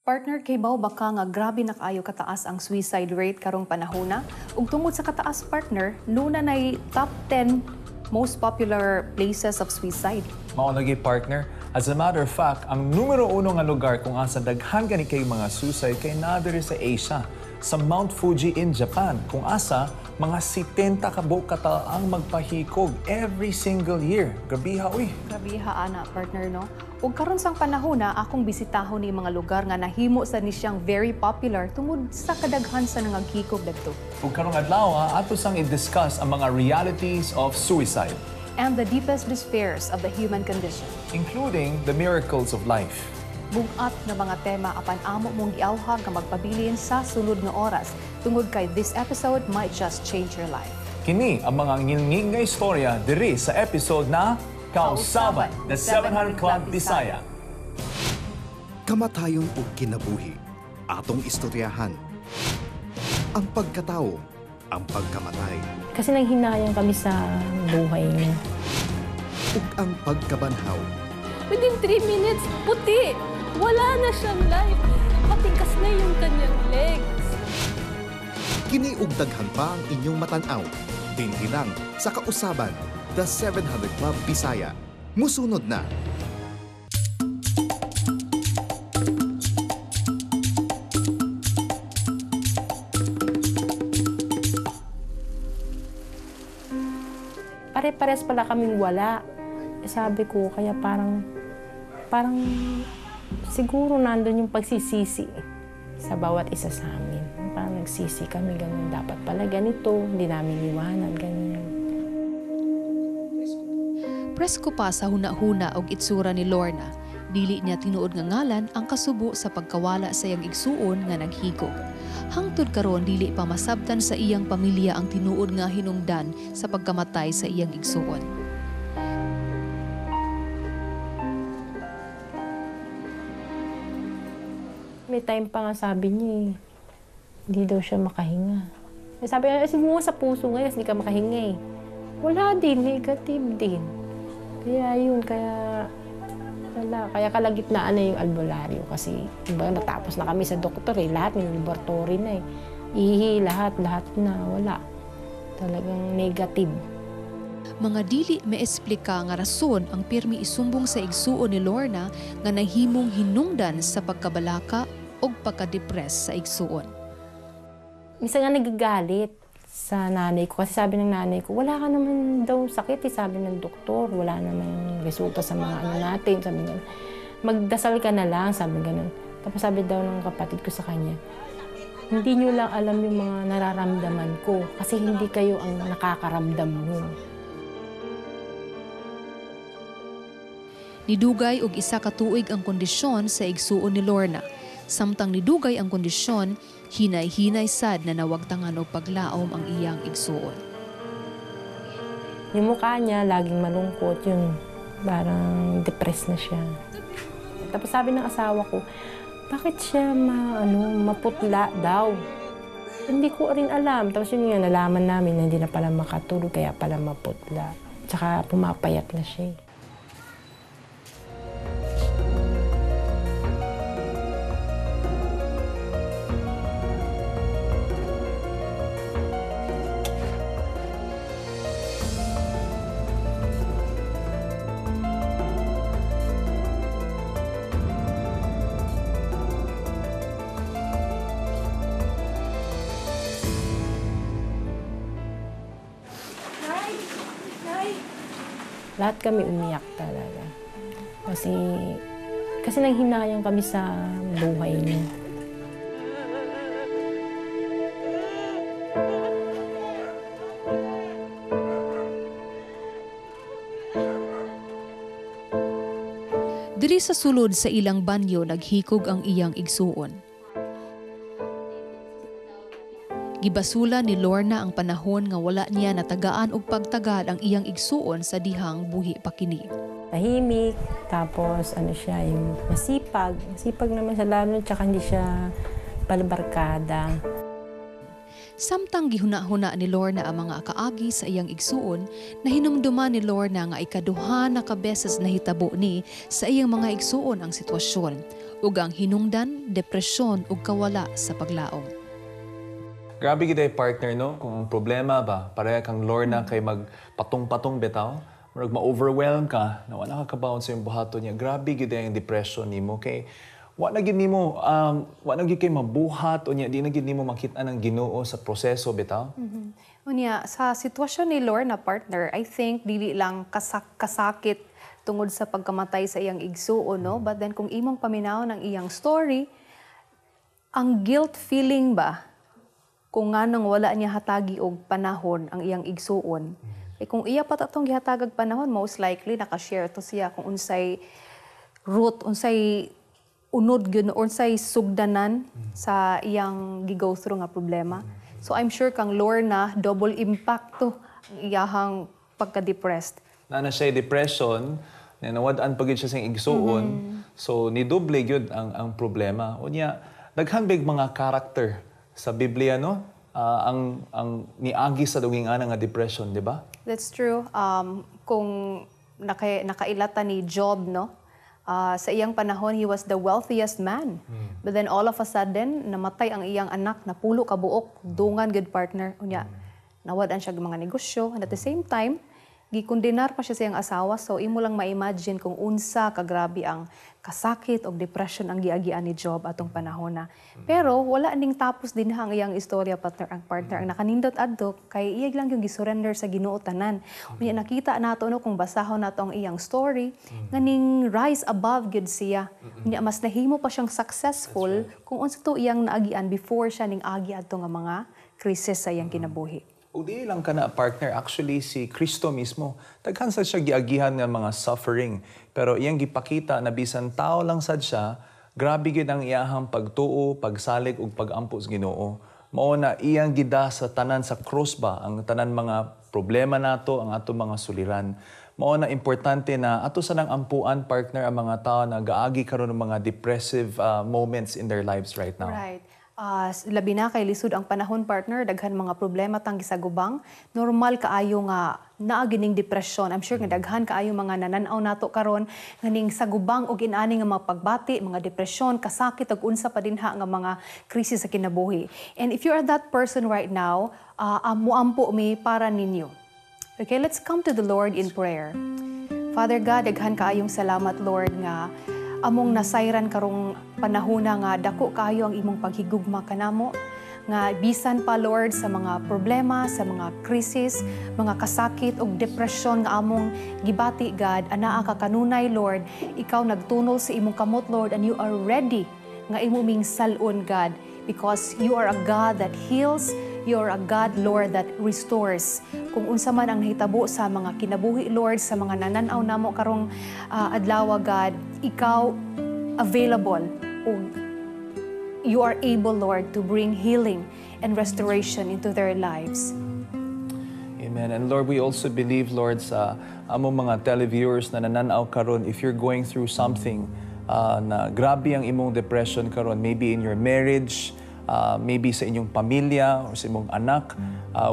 Partner, kay bao baka nga grabe na kaayo kataas ang suicide rate karong panahona ug tungod sa kataas partner, luna nay top 10 most popular places of suicide. Mao lagi partner. As a matter of fact, ang numero uno nga lugar kung asa daghan gani kay mga suicide kay nadiri sa Asia, sa Mount Fuji in Japan, kung asa mga 70 ka buok kata ang magpahikog every single year. Grabiha uy. Grabiha ana partner no. Ug karon sang panahona akong bisitahon ni mga lugar nga nahimo sa ni siyang very popular tungod sa kadaghan sa nangagkikog dadto. Ug karong adlaw ato sang i-discuss ang mga realities of suicide, And the deepest despairs of the human condition. including the miracles of life. Bugat na mga tema apan amo mong giawhag nga magpabilin sa sunod nga oras tungod kay this episode might just change your life. Kini ang mga ngilngig nga istorya diri sa episode na Kausaban, the 700 Club Bisaya. Kamatayon o kinabuhi, atong istoryahan. Ang pagkatao, ang pagkamatay, Kasi nanghinayang kami sa buhay niya. ug ang pagkabanhaw. Within 3 minutes, puti! Wala na siyang life. Matigas na yung kanyang legs. Kini ug daghan pa ang inyong matanaw. Dinhi lang sa Kausaban, the 700 Club Bisaya. Musunod na. Pare-pares pala kaming wala. Sabi ko, kaya parang siguro nandun yung pagsisisi sa bawat isa sa amin. Parang nagsisi kami, ganun. Dapat pala ganito, hindi namin iwanan, ganyan. Presko pa sa huna-huna og itsura ni Lorna, dili niya tinuod nga ngalan ang kasubo sa pagkawala sa iyang igsuon nga naghigog. Hangtod karon dili pa masabtan sa iyang pamilya ang tinuod nga hinungdan sa pagkamatay sa iyang igsuon. May time pa nga sabi niya hindi daw siya makahinga. Sabi niya, siguro sa puso ngayon, hindi ka makahinga eh. Wala din, negative din. Kaya yun, kaya kalagitnaan na yung albularyo kasi diba, natapos na kami sa doktor eh, lahat ng laboratory na eh. Ihi, lahat na, wala. Talagang negative. Mga dili maesplika nga rason ang pirmi isumbong sa igsuon ni Lorna nga nahimong hinungdan sa pagkabalaka o pagka-depress sa igsuon. Minsan nga nagagalit sa nanay ko kasi sabi ng nanay ko, wala ka naman daw sakit, sabi ng doktor, wala naman resulta sa mga ano natin, sabi nga, magdasal ka na lang, sabi ganun. Tapos sabi daw ng kapatid ko sa kanya, hindi nyo lang alam yung mga nararamdaman ko kasi hindi kayo ang nakakaramdam nun. Nidugay og isa ka tuig ang kondisyon sa igsuon ni Lorna. Samtang nidugay ang kondisyon, hinay-hinay sad na nawagtangan og paglaom ang iyang igsuon. Yung mukha niya laging malungkot, yung parang depressed na siya. Tapos sabi ng asawa ko, bakit siya maputla daw? Hindi ko rin alam. Tapos yun nga, nalaman namin na hindi na pala makatulog, kaya pala maputla. Tsaka pumapayat na siya. Lahat kami umiyak talaga. Kasi nanghinayang kami sa buhay niya. Diri sa sulod sa ilang banyo naghikog ang iyang igsuon. Gibasula ni Lorna ang panahon nga wala niya natagaan og pagtagad ang iyang igsuon sa dihang buhi pa kini. Tahimik, tapos siya, yung masipag. Masipag naman siya lalo, tsaka hindi siya palabarkada. Samtang gihuna-huna ni Lorna ang mga kaagi sa iyang igsuon, nahinumduman ni Lorna nga ikaduha na kabeses nahitabo ni sa iyang mga igsuon ang sitwasyon ug ang hinungdan, depresyon ug kawala sa paglaom. Grabe gid partner no, kung ang problema ba pareha kang Lorna kay magpatong-patong bitaw, murag ma-overwhelm ka, na wala ka kabawon sa imong buhaton niya. Grabe gid ang depression nimo kay wa na gid nimo kay mabuhat unya di na gid nimo makita ng Ginoo sa proseso bitaw. Unya, sa sitwasyon ni Lorna partner, I think dili lang kasakit tungod sa pagkamatay sa iyang igsuon, no? But then kung imong paminaw ng iyang story, ang guilt feeling ba kung nganong wala niya hatagi og panahon ang iyang igsuon. Kung iya pa tatong gihatagag panahon, most likely nakashare to siya kung unsay root, unsay unod gyud, unsay sugdanan sa iyang gi-go through nga problema. So I'm sure kang Lorna, double impact to ang iyahang pagka-depressed. Na siya depression, nawad-an pagid siya sa igsuon. So ni doble gyud ang problema. Unya daghan big mga character sa Biblia no. Ang niagi sa duging ana nga depression, di ba? That's true. Kung nakailata ni Job, no? Sa iyang panahon, he was the wealthiest man. But then all of a sudden, namatay ang iyang anak, napulo ka buok, dungan good partner. Unya, nawadan siya mga negosyo. And at the same time, gikondenar pa siya sa iyang asawa. So, imo lang ma-imagine kung unsa kagrabe ang kasakit o depression ang giagian ni Job atong panahon na. Pero wala ning tapos din ang iyang istorya partner ang nakanindot adto kay iyag lang yung gisurrender sa Ginoo tanan. Unya nakita nato no kung basahon nato ang iyang story nganing rise above gud siya. Unya mas nahimo pa siyang successful kung unsa to iyang naagian before siya ning agi adto nga mga krisis sa iyang kinabuhi. O di lang ka na partner, actually si Kristo mismo. Daghan sad siya giagihan nga mga suffering. Pero iyang gipakita na bisan tao lang sad siya, grabe gid ang iyahang pagtuo, pagsalig ug pagampo sa Ginoo. Mao na iyang gida sa tanan sa cross ba, ang tanan mga problema nato, ang ato mga suliran. Mao na importante na ato sa nang ampuan partner ang mga tao na gaagi karon ng mga depressive moments in their lives right now. Right. Labi na kay lisod ang panahon partner, daghan mga problema tang gisagubang. Normal kaayo nga naa gining depression. I'm sure nga daghan kaayo mga nananaw nato karon nganing sagubang og inani nga mga pagbati, mga depression, kasakit ug unsa pa dinha nga mga krisis sa kinabuhi. And if you are that person right now, muampo mi para ninyo. Okay, let's come to the Lord in prayer. Father God, daghan kaayong salamat Lord nga among nasayran karong panahona nga dako kayo ang imong paghigugma kanamo nga bisan pa Lord sa mga problema, sa mga krisis, mga kasakit ug depression nga among gibati God, anaa ka kanunay Lord, ikaw nagtunol sa imong kamot Lord and you are ready nga imo ming salon God because you are a God that heals. You are a God, Lord, that restores. Kung unsa man ang nahitabo sa mga kinabuhi, Lord, sa mga nananaw namo karong adlaw, God, ikaw available. You are able, Lord, to bring healing and restoration into their lives. Amen. And Lord, we also believe, Lord, sa among mga televiewers na nananaw karon, if you're going through something na grabe ang imong depression karon, maybe in your marriage, maybe sa inyong pamilya or sa imong anak,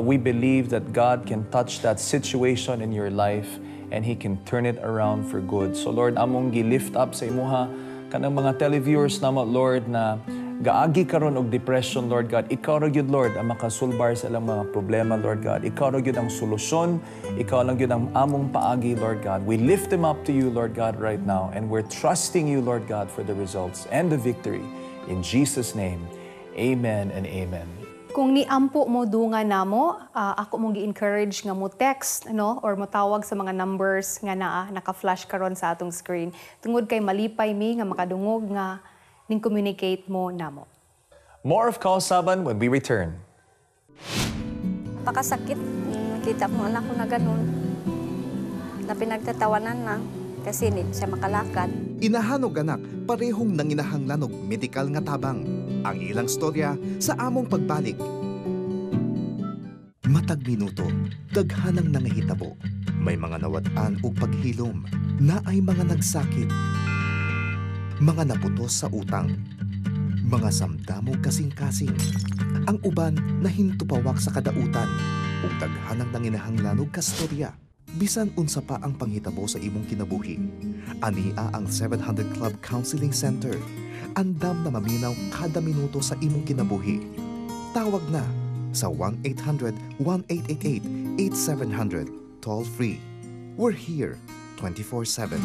we believe that God can touch that situation in your life and He can turn it around for good. So Lord, among gi-lift up sa imuha kanang mga televiewers namo Lord na gaagi karon og depression Lord God, ikaw ra gyud Lord ang makasulbar sa ilang mga problema Lord God. Ikaw ra gyud ang solusyon, ikaw lang gyud ang among paagi Lord God. We lift them up to you Lord God right now and we're trusting you Lord God for the results and the victory. In Jesus' name. Amen and amen. Kung niampo mo dunga namo, ako mong gi-encourage nga mo text no or mo tawag sa mga numbers nga naka-flash karon sa atong screen. Tungod kay malipay mi nga makadungog nga ning communicate mo namo. More of Kausaban when we return. Pakasakit. Nakita ko anak ko na ganun. Na pinagtatawanan na kasi hindi siya makalakad. Inahanog anak, parehong nanginahanglan og medikal nga tabang. Ang ilang storya sa among pagbalik. Matag minuto, daghanang nangahitabo. May mga nawad-an og paghilom, na ay mga nagsakit. Mga naputos sa utang. Mga samdamog kasing-kasing. Ang uban nahintupawak sa kadautan. Ug daghanang nanginahanglan og kastorya. Bisan unsa pa ang panghitabo sa imong kinabuhi. Ania ang 700 Club Counseling Center. andam na maminaw kada minuto sa imong kinabuhi. Tawag na sa 1-800-1888-8700 toll-free. We're here 24/7.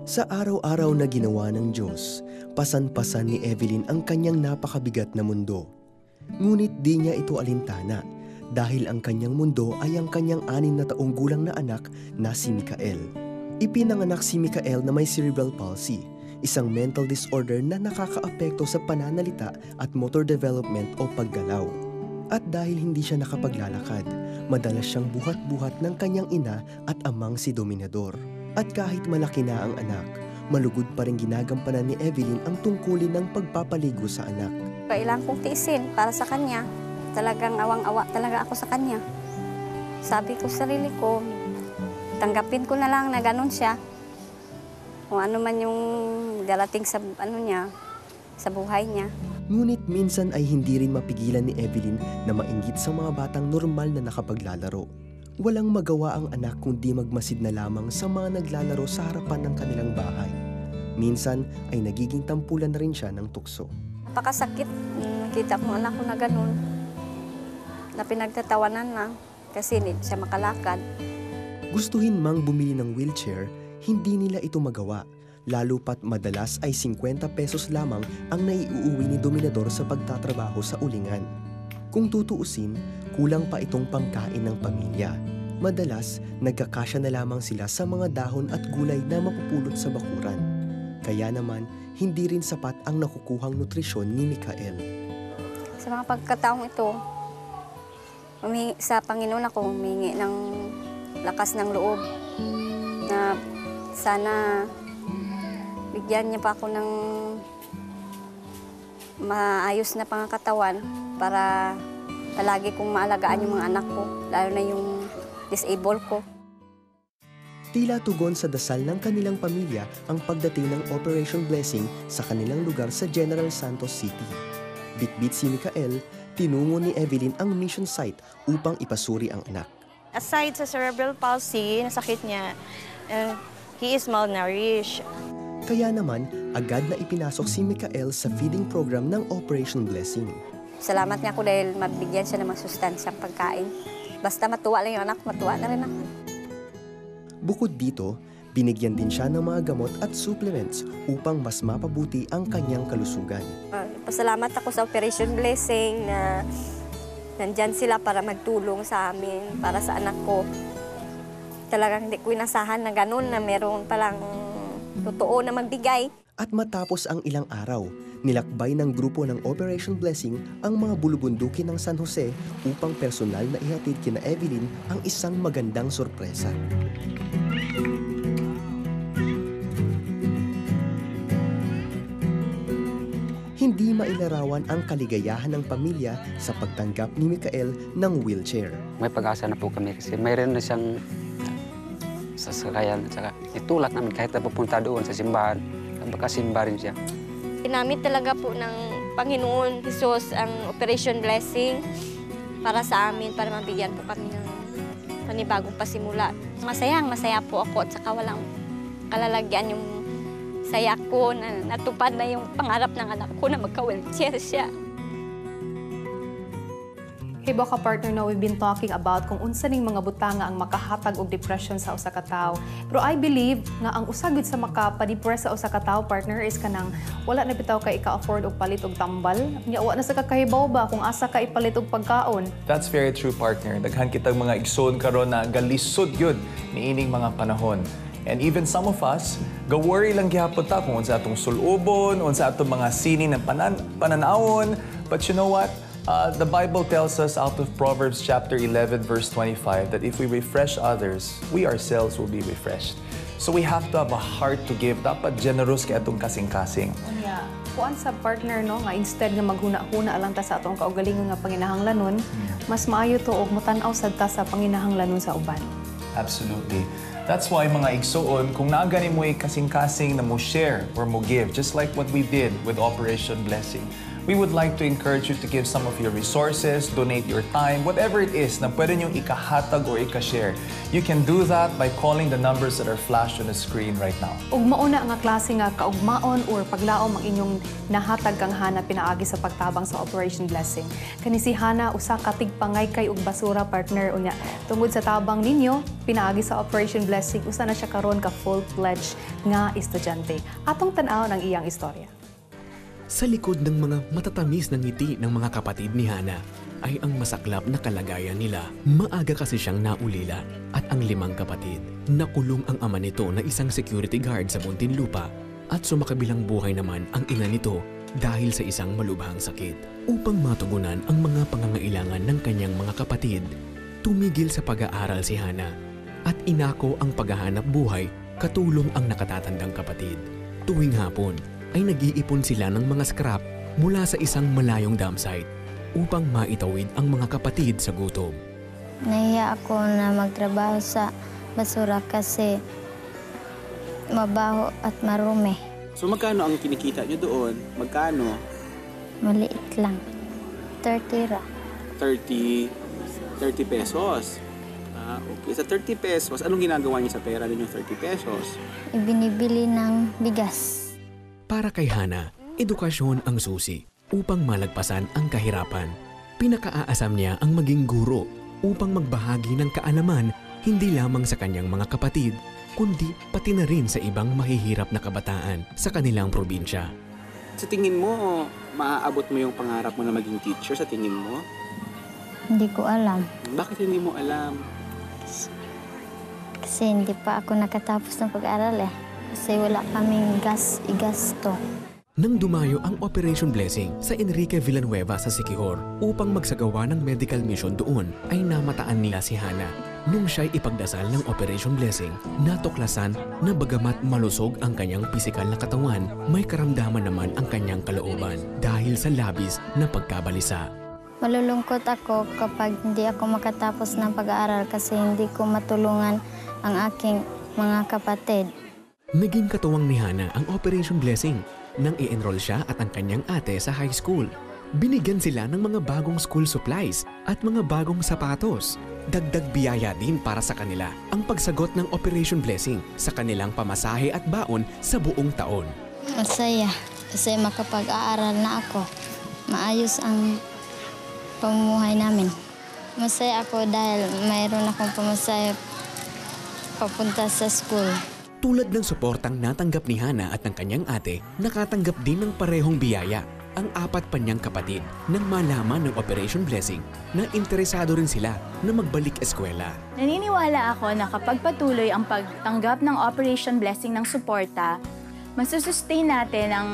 Sa araw-araw na ginawa ng Diyos, pasan-pasan ni Evelyn ang kanyang napakabigat na mundo. Ngunit di niya ito alintana dahil ang kanyang mundo ay ang kanyang 6 na taong gulang na anak na si Mikael. Ipinanganak si Mikael na may cerebral palsy, isang mental disorder na nakakaapekto sa pananalita at motor development o paggalaw. At dahil hindi siya nakapaglalakad, madalas siyang buhat-buhat ng kanyang ina at amang si Dominador. At kahit malaki na ang anak, malugod pa rin ginagampanan ni Evelyn ang tungkulin ng pagpapaligo sa anak. Kailangan kong tiisin para sa kanya. Talagang awang-awa talaga ako sa kanya. Sabi ko sa sarili ko, tanggapin ko na lang na ganun siya. Kung ano man yung darating sa sa buhay niya. Ngunit minsan ay hindi rin mapigilan ni Evelyn na mainggit sa mga batang normal na nakapaglalaro. Walang magawa ang anak kundi magmasid na lamang sa mga naglalaro sa harapan ng kanilang bahay. Minsan ay nagiging tampulan na rin siya ng tukso. Napakasakit. Nakita ko anak ko na ganun. Na pinagtatawanan na kasi hindi siya makalakad. Gustuhin mang bumili ng wheelchair, hindi nila ito magawa. Lalo pat madalas ay 50 pesos lamang ang naiuuwi ni Dominador sa pagtatrabaho sa ulingan. Kung tutuusin, kulang pa itong pangkain ng pamilya. Madalas, nagkakasya na lamang sila sa mga dahon at gulay na mapupulot sa bakuran. Kaya naman, hindi rin sapat ang nakukuhang nutrisyon ni Mikael. Sa mga pagkataong ito, sa Panginoon ako humingi ng lakas ng loob na sana bigyan niya pa ako ng maayos na pangkatawan para palagi kong maalagaan yung mga anak ko, lalo na yung disabled ko. Tila tugon sa dasal ng kanilang pamilya ang pagdating ng Operation Blessing sa kanilang lugar sa General Santos City. Bitbit si Mikael, tinungo ni Evelyn ang mission site upang ipasuri ang anak. Aside sa cerebral palsy, nasakit niya, he is malnourished. Kaya naman, agad na ipinasok si Mikael sa feeding program ng Operation Blessing. Salamat niya ako dahil mabigyan siya ng masustansyang pagkain. Basta matuwa lang yung anak, matuwa na rin ako. Bukod dito, binigyan din siya ng mga gamot at supplements upang mas mapabuti ang kanyang kalusugan. Pasalamat ako sa Operation Blessing na nandyan sila para magtulong sa amin, para sa anak ko. Talagang hindi ko inasahan na ganun na meron palang totoo na magbigay. At matapos ang ilang araw, nilakbay ng grupo ng Operation Blessing ang mga bulubunduki ng San Jose upang personal na ihatid kina Evelyn ang isang magandang sorpresa. Hindi mailarawan ang kaligayahan ng pamilya sa pagtanggap ni Mikael ng wheelchair. May pag-asa na po kami kasi mayroon na siyang sasakayan at saka itulak namin kahit na pupunta doon sa simbahan, bakasimba rin siya. Ginamit talaga po ng Panginoon Jesus ang Operation Blessing para sa amin, para mabigyan po kami ng panibagong pasimula. Masaya po ako at saka walang kalalagyan yung saya ko na natupad na yung pangarap ng anak ko na magka-wheelchair siya. Hey, baka partner, no, we've been talking about kung unsa ning mga butanga ang makahatag og depression sa usa ka tawo. Pero I believe nga ang usagid sa makapadepress sa usa ka tawo, partner, is kanang wala na bitaw ka ika-afford og palit og tambal. Nya wa na sa kakahibaw ba kung asa ka ipalit og pagkaon. That's very true, partner. Daghan kitang mga igsoon karon na galisod yun niining mga panahon. And even some of us, ga-worry lang gihapon ta kung unsa atong sulubon, unsa atong mga sining ng pananawon. But you know what? The Bible tells us out of Proverbs chapter 11, verse 25, that if we refresh others, we ourselves will be refreshed. So we have to have a heart to give. Dapat generous kay atong kasing-kasing. Yeah. Kuan sa partner, no, nga instead nga maghuna-huna alang ta sa atong kaugalingon nga panginahanglanon, mas maayo to og mutanaw sad ta sa panginahanglanon sa uban. Absolutely. That's why mga igsoon, kung naagani mo kasing-kasing na mo share or mo give, just like what we did with Operation Blessing, we would like to encourage you to give some of your resources, donate your time, whatever it is na pwede niyong ikahatag or ikashare. You can do that by calling the numbers that are flashed on the screen right now. Ug mauna nga klase nga kaugmaon or paglaom ang inyong nahatag kang Hana pinaagi sa pagtabang sa Operation Blessing. Kani si Hana usa ka tigpangay kay ug basura partner unya. Tungod sa tabang ninyo pinaagi sa Operation Blessing usa na siya karon ka full-fledged nga estudyante. Atong tan-aw ang iyang istorya. Sa likod ng mga matatamis na ngiti ng mga kapatid ni Hana ay ang masaklap na kalagayan nila. Maaga kasi siyang naulila at ang 5 kapatid. Nakulong ang ama nito na isang security guard sa Muntinlupa at sumakabilang buhay naman ang ina nito dahil sa isang malubhang sakit. Upang matugunan ang mga pangangailangan ng kanyang mga kapatid, tumigil sa pag-aaral si Hana at inako ang paghahanap buhay katulong ang nakatatandang kapatid. Tuwing hapon, ay nag-iipon sila ng mga scrap mula sa isang malayong dam site upang maitawid ang mga kapatid sa gutom. Nahiya ako na magtrabaho sa basura kasi mabaho at marumi. So magkano ang kinikita nyo doon? Magkano? Maliit lang. 30 ra. 30 pesos. Okay. Sa 30 pesos, anong ginagawa niyo sa pera din yung 30 pesos? Ibinibili ng bigas. Para kay Hana, edukasyon ang susi upang malagpasan ang kahirapan. Pinakaaasam niya ang maging guro upang magbahagi ng kaalaman hindi lamang sa kanyang mga kapatid, kundi pati na rin sa ibang mahihirap na kabataan sa kanilang probinsya. Sa tingin mo, maaabot mo yung pangarap mo na maging teacher sa tingin mo? Hindi ko alam. Bakit hindi mo alam? Kasi hindi pa ako nakatapos ng pag-aaral Kasi wala kaming igasto. Nang dumayo ang Operation Blessing sa Enrique Villanueva sa Siquijor upang magsagawa ng medical mission doon, ay namataan nila si Hana. Nung siya'y ipagdasal ng Operation Blessing, natuklasan na bagamat malusog ang kanyang pisikal na katawan, may karamdaman naman ang kanyang kalooban dahil sa labis na pagkabalisa. Malulungkot ako kapag hindi ako makatapos ng pag-aaral kasi hindi ko matulungan ang aking mga kapatid. Naging katuwang ni Hana ang Operation Blessing nang i-enroll siya at ang kanyang ate sa high school. Binigyan sila ng mga bagong school supplies at mga bagong sapatos. Dagdag biyaya din para sa kanila ang pagsagot ng Operation Blessing sa kanilang pamasahe at baon sa buong taon. Masaya kasi makapag-aaral na ako. Maayos ang pamumuhay namin. Masaya ako dahil mayroon akong pamasahe papunta sa school. Tulad ng suportang natanggap ni Hana at ng kanyang ate, nakatanggap din ng parehong biyaya ang 4 pa niyang kapatid nang malaman ng Operation Blessing na interesado rin sila na magbalik eskwela. Naniniwala ako na kapag patuloy ang pagtanggap ng Operation Blessing ng suporta, masusustain natin ang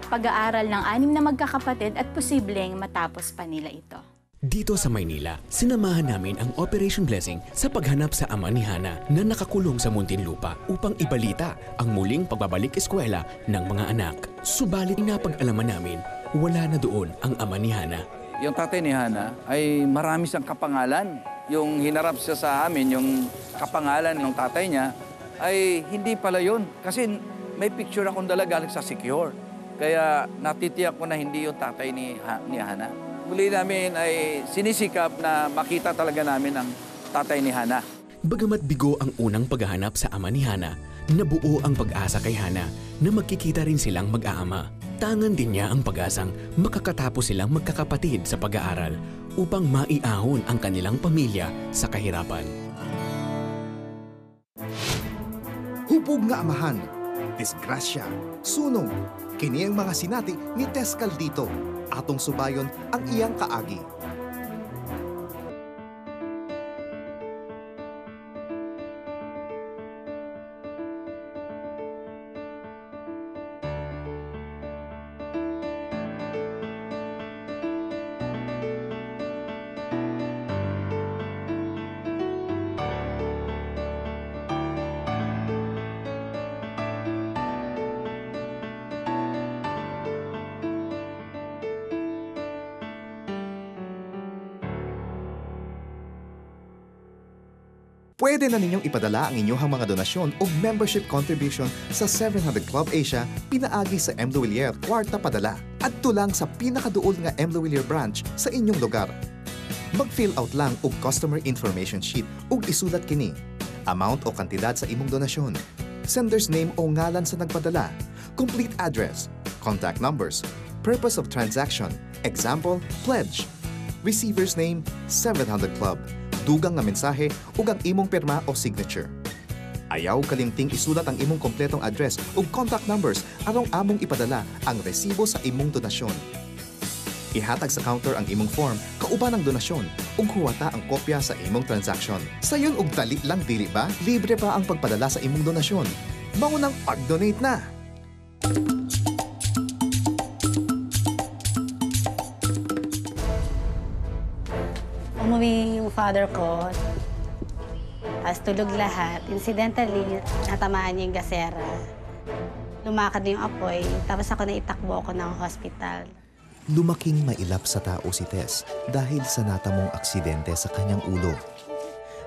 pag-aaral ng 6 na magkakapatid at posibleng matapos pa nila ito. Dito sa Maynila, sinamahan namin ang Operation Blessing sa paghanap sa ama ni Hana na nakakulong sa Muntinlupa upang ibalita ang muling pagbabalik eskwela ng mga anak. Subalit napag-alaman namin, wala na doon ang ama ni Hana. Yung tatay ni Hana ay marami siyang kapangalan. Yung hinarap siya sa amin, yung kapangalan ng tatay niya, ay hindi pala yun. Kasi may picture akong dala galing sa Siquijor. Kaya natitiyak ko na hindi yung tatay ni Hana. Muli namin ay sinisikap na makita talaga namin ang tatay ni Hana. Bagamat bigo ang unang paghahanap sa ama ni Hana, nabuo ang pag-asa kay Hana na magkikita rin silang mag-aama. Tangan din niya ang pag-asang makakatapos silang magkakapatid sa pag-aaral upang maiahon ang kanilang pamilya sa kahirapan. Hupog nga amahan, disgrasya, sunog, kini ang mga sinati ni Tess Caldito. Atong subayon ang iyang kaagi. Pwede na ninyong ipadala ang inyong mga donasyon o membership contribution sa 700 Club Asia pinaagi sa M. Luwilier kwarta padala at tulang sa pinakaduol nga M. Luwilier branch sa inyong lugar. Mag-fill out lang og customer information sheet ug isulat kini. Amount o kantidad sa imong donasyon, sender's name o ngalan sa nagpadala, complete address, contact numbers, purpose of transaction, example, pledge, receiver's name, 700 Club, dugang nga mensahe ug ang imong pirma o signature. Ayaw kalimting isulat ang imong kompletong address ug contact numbers aron among ipadala ang resibo sa imong donasyon. Ihatag sa counter ang imong form kauban ang donasyon ug huwata ang kopya sa imong transaction. Sayon og dali lang dili ba? Libre pa ang pagpadala sa imong donasyon. Mao nang pag-donate na. Umuwi yung father ko, tapos tulog lahat. Incidentally, natamaan niya yung gasera. Lumakad na yung apoy, tapos ako naitakbo ako ng hospital. Lumaking mailap sa tao si Tess dahil sa natamong aksidente sa kanyang ulo.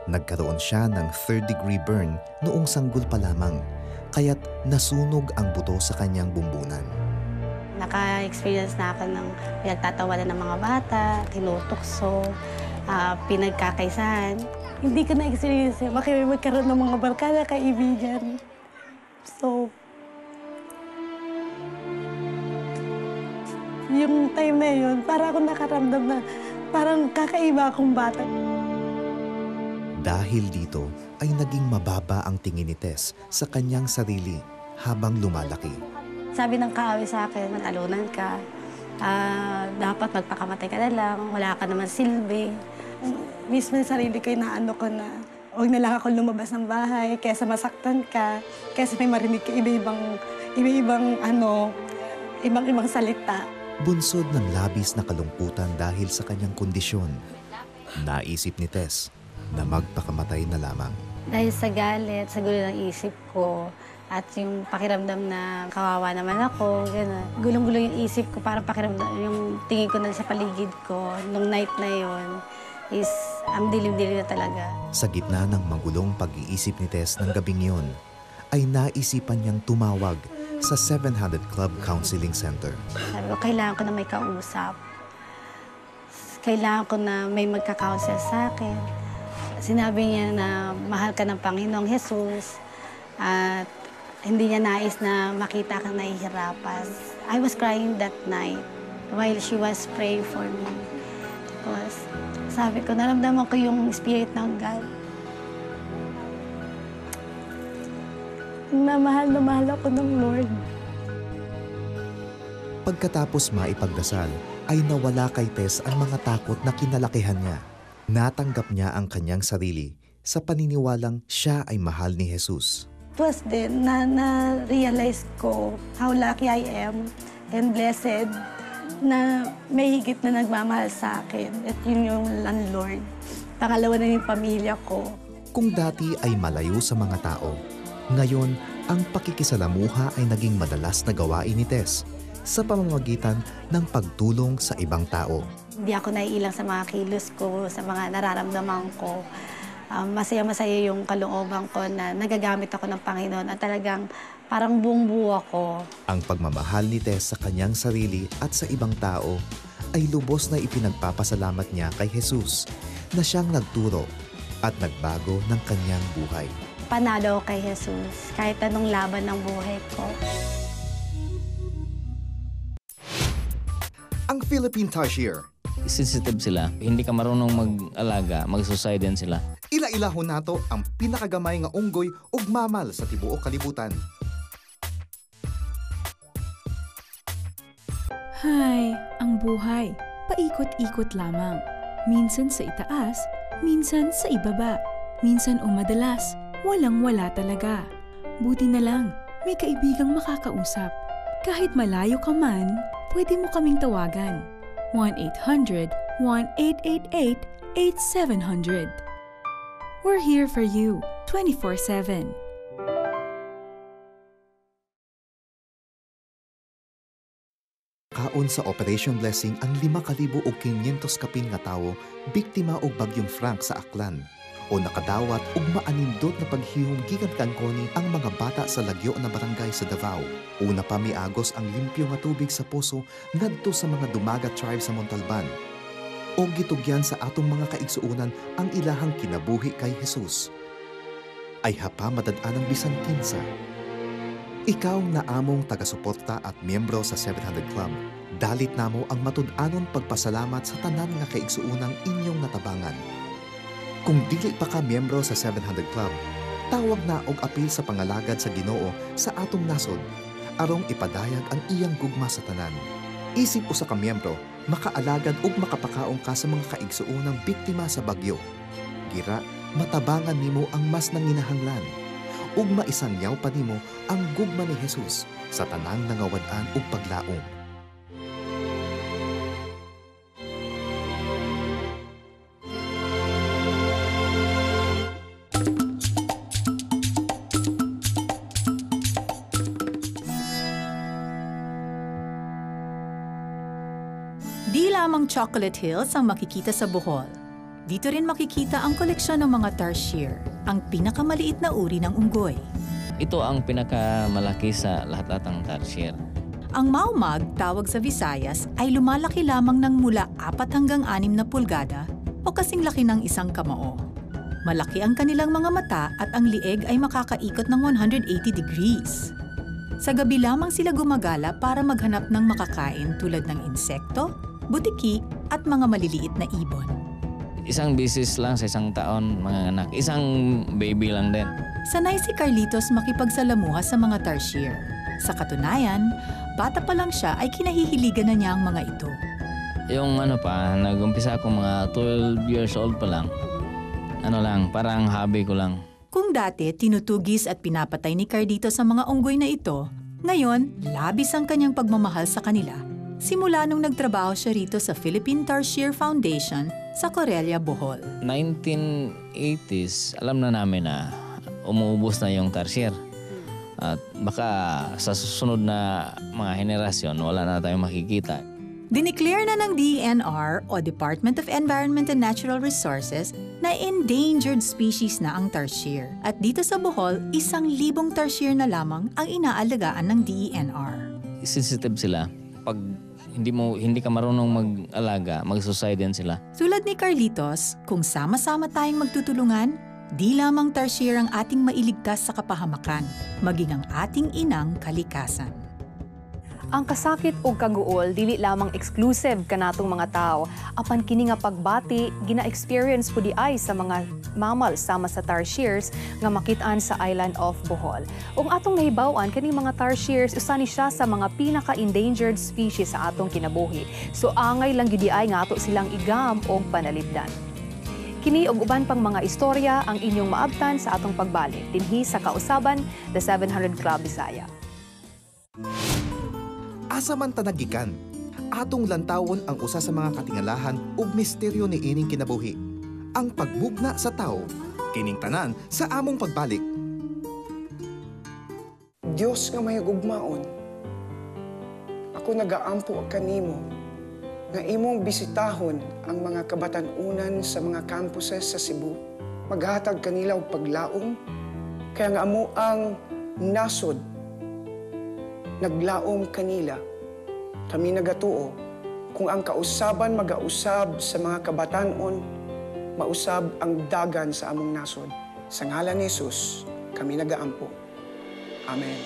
Nagkaroon siya ng 3rd-degree burn noong sanggol pa lamang, kaya't nasunog ang buto sa kanyang bumbunan. Naka-experience na ako ng pinagtatawanan ng mga bata, tinutukso, pinagkakaisahan. Hindi ko na-experience magkaroon ng mga barkada, kaibigan. So, yung time na yun, para ako nakaramdam na parang kakaiba akong bata. Dahil dito ay naging mababa ang tingin ni Tess sa kanyang sarili habang lumalaki. Sabi ng kaaway sa akin, matalunan ka. Dapat magpakamatay ka na lang, wala ka naman silbi. Mismo sa sarili ko, inaano ko na, huwag na lang ako lumabas ng bahay, kaysa masaktan ka, kaysa may marinig ka ibang salita. Bunsod ng labis na kalungkutan dahil sa kanyang kondisyon. Naisip ni Tess na magpakamatay na lamang. Dahil sa galit, sa gulo ng isip ko, at yung pakiramdam na kawawa naman ako, gano'n. Gulong-gulo yung isip ko, parang pakiramdam, yung tingin ko na sa paligid ko, nung night na yon is ang dilim-dilim na talaga. Sa gitna ng magulong pag-iisip ni Tess ng gabing yon, ay naisipan niyang tumawag sa 700 Club Counseling Center. Sabi ko, kailangan ko na may kausap. Kailangan ko na may magka-counsel sa akin. Sinabi niya na mahal ka ng Panginoong Jesus at hindi niya nais na makita kang nahihirapan. I was crying that night while she was praying for me. Because sabi ko, naramdaman ko yung spirit ng God. Na mahal ako ng Lord. Pagkatapos maipagdasal, ay nawala kay Tess ang mga takot na kinalakihan niya. Natanggap niya ang kanyang sarili sa paniniwalang siya ay mahal ni Jesus. Plus din, na-realize ko how lucky I am and blessed na may higit na nagmamahal sa akin. At yun yung landlord. Pangalawa na yung pamilya ko. Kung dati ay malayo sa mga tao, ngayon ang pakikisalamuha ay naging madalas na gawain ni Tess sa pamamagitan ng pagtulong sa ibang tao. Hindi ako naiilang sa mga kilos ko, sa mga nararamdaman ko. Masaya-masaya yung kalooban ko na nagagamit ako ng Panginoon at talagang parang buong buo ako. Ang pagmamahal ni Tess sa kanyang sarili at sa ibang tao ay lubos na ipinagpapasalamat niya kay Jesus na siyang nagturo at nagbago ng kanyang buhay. Panalo kay Jesus kahit anong laban ng buhay ko. Ang Philippine Tarsier. Sensitive sila. Hindi ka marunong mag-alaga, mag-suicide din sila. Ila-ilahon nato ang pinakagamay nga unggoy ug mamal sa tibuok kalibutan. Hay, ang buhay. Paikot-ikot lamang. Minsan sa itaas, minsan sa ibaba. Minsan o madalas, walang-wala talaga. Buti na lang, may kaibigang makakausap. Kahit malayo ka man, pwede mo kaming tawagan. 1-800-1888-8700. We're here for you, 24/7. Kaon sa Operation Blessing ang 5,500 kapin nga tawo biktima og bagyong Frank sa Aklan. o nakadawat ug maanindot na paghihom gikan kangkoni ang mga bata sa lagyo na barangay sa Davao. Una pa miagos ang limpyo nga tubig sa poso ngadto sa mga Dumaga tribe sa Montalban. O gitugyan sa atong mga kaigsuunan ang ilahang kinabuhi kay Jesus. Ay hapa madad-an ang bisan kinsa. Ikaw na among taga-suporta at miyembro sa 700 Club, dalit namo ang matud-anon pagpasalamat sa tanan nga kaigsuunang inyong natabangan. Kung dili pa ka miyembro sa 700 Club, tawag na og apil sa pangalagad sa Ginoo sa atong nasod, arong ipadayag ang iyang gugma sa tanan. Isip usa ka miyembro, makaalagad ug makapakaong ka sa mga kaigsuunang biktima sa bagyo. Gira, matabangan nimo ang mas nanginahanglan ug maisangyaw pa nimo ang gugma ni Jesus sa tanang nangawad-an ug paglaom. Di lamang Chocolate Hills ang makikita sa Bohol. Dito rin makikita ang koleksyon ng mga tarsier, ang pinakamaliit na uri ng unggoy. Ito ang pinakamalaki sa lahat-lahat ng tarsier. Ang maumag, tawag sa Visayas, ay lumalaki lamang ng mula 4 hanggang 6 na pulgada o kasing laki ng isang kamao. Malaki ang kanilang mga mata at ang lieg ay makakaikot ng 180 degrees. Sa gabi lamang sila gumagala para maghanap ng makakain tulad ng insekto, butiki at mga maliliit na ibon. Isang bisis lang sa isang taon, mga anak. Isang baby lang din. Sanay si Carlitos makipagsalamuha sa mga tarsier. Sa katunayan, bata pa lang siya ay kinahihiligan na niya ang mga ito. Yung nag-umpisa ako mga 12 years old pa lang. Parang hobby ko lang. Kung dati tinutugis at pinapatay ni Carlitos sa mga unggoy na ito, ngayon labis ang kanyang pagmamahal sa kanila. Simula nung nagtrabaho siya rito sa Philippine Tarsier Foundation sa Corelia, Bohol. 1980s, alam na namin na umuubos na yung tarsier. At baka sa susunod na mga henerasyon, wala na tayong makikita. Dineclare na ng DENR o Department of Environment and Natural Resources na endangered species na ang tarsier. At dito sa Bohol, 1,000 tarsier na lamang ang inaalagaan ng DENR. Sensitive sila. Pag hindi ka marunong mag-alaga, mag-suicide din sila. Tulad ni Carlitos, kung sama-sama tayong magtutulungan, di lamang tarsier ang ating mailigtas sa kapahamakan, maging ang ating inang kalikasan. Ang kasakit o kaguol dili lamang exclusive kanatong mga tao. Apan kini nga pagbati gina-experience po di ay sa mga mammal sama sa tarsiers nga makit-an sa island of Bohol. Ug atong nahibaw-an kani mga tarsiers usa ni siya sa mga pinaka-endangered species sa atong kinabuhi. So angay lang gyud di ay nga ato silang igam og panalipdan. Kini og uban pang mga istorya ang inyong maabtan sa atong pagbalik dinhi sa Kausaban, The 700 Club Bisaya. Asa man tanagikan, atong lantawon ang usa sa mga katingalahan ug misteryo ni ining kinabuhi. Ang pagmugna sa tao, kining tanan sa among pagbalik. Dios nga may gugmaon, ako nagaampo kanimo nga imong bisitahon ang mga kabatan-unan sa mga campuses sa Cebu. Maghatag kanila og paglaom, kaya nga amo ang nasod naglaom kanila. Kami nagatuo, kung ang kausaban magausab sa mga kabatanon, mausab ang dagan sa among nasod. Sa ngalan ni Jesus, kami nagaampo. Amen.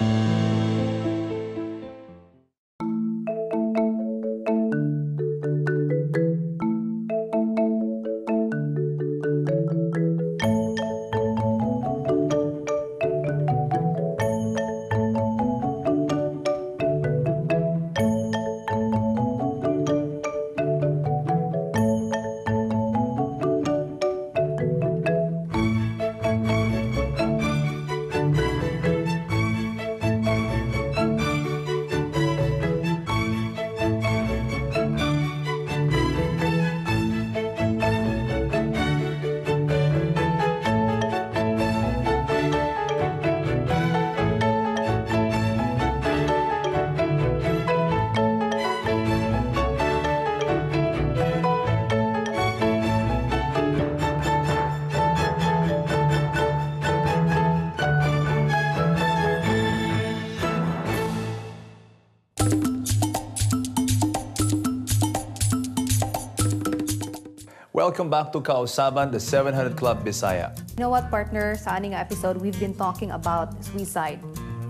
Welcome back to Kausaban, the 700 Club Bisaya. You know what, partner? Sa aning episode, we've been talking about suicide.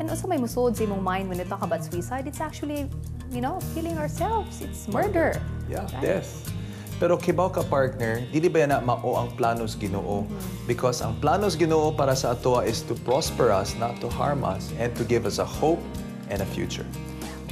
And also may musod sa imong mind when we talk about suicide, it's actually, killing ourselves. It's murder. Yeah, right? death. Pero kibaw ka, partner, dili ba yan na mao ang planos Ginoo? Because ang planos Ginoo para sa atoa is to prosper us, not to harm us, and to give us a hope and a future.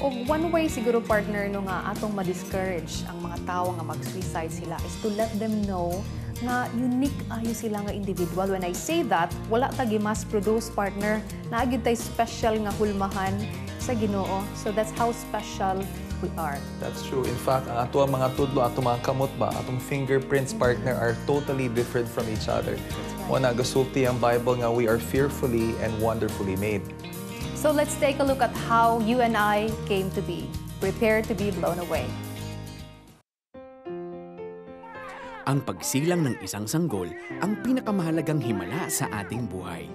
O one way siguro, partner, no nga atong ma-discourage ang mga tao nga mag-suicide sila is to let them know na unique ayo sila nga individual. When I say that, wala tagi mass produce, partner, naagid tay special nga hulmahan sa Ginoo. So that's how special we are. That's true. In fact, ang ato mga tudlo, ato mga kamot ba, atong fingerprints, partner, are totally different from each other. Mo nagasulti ang Bible nga we are fearfully and wonderfully made. So let's take a look at how you and I came to be. Prepare to be blown away. Ang pagsilang ng isang sanggol ang pinakamahalagang himala sa ating buhay.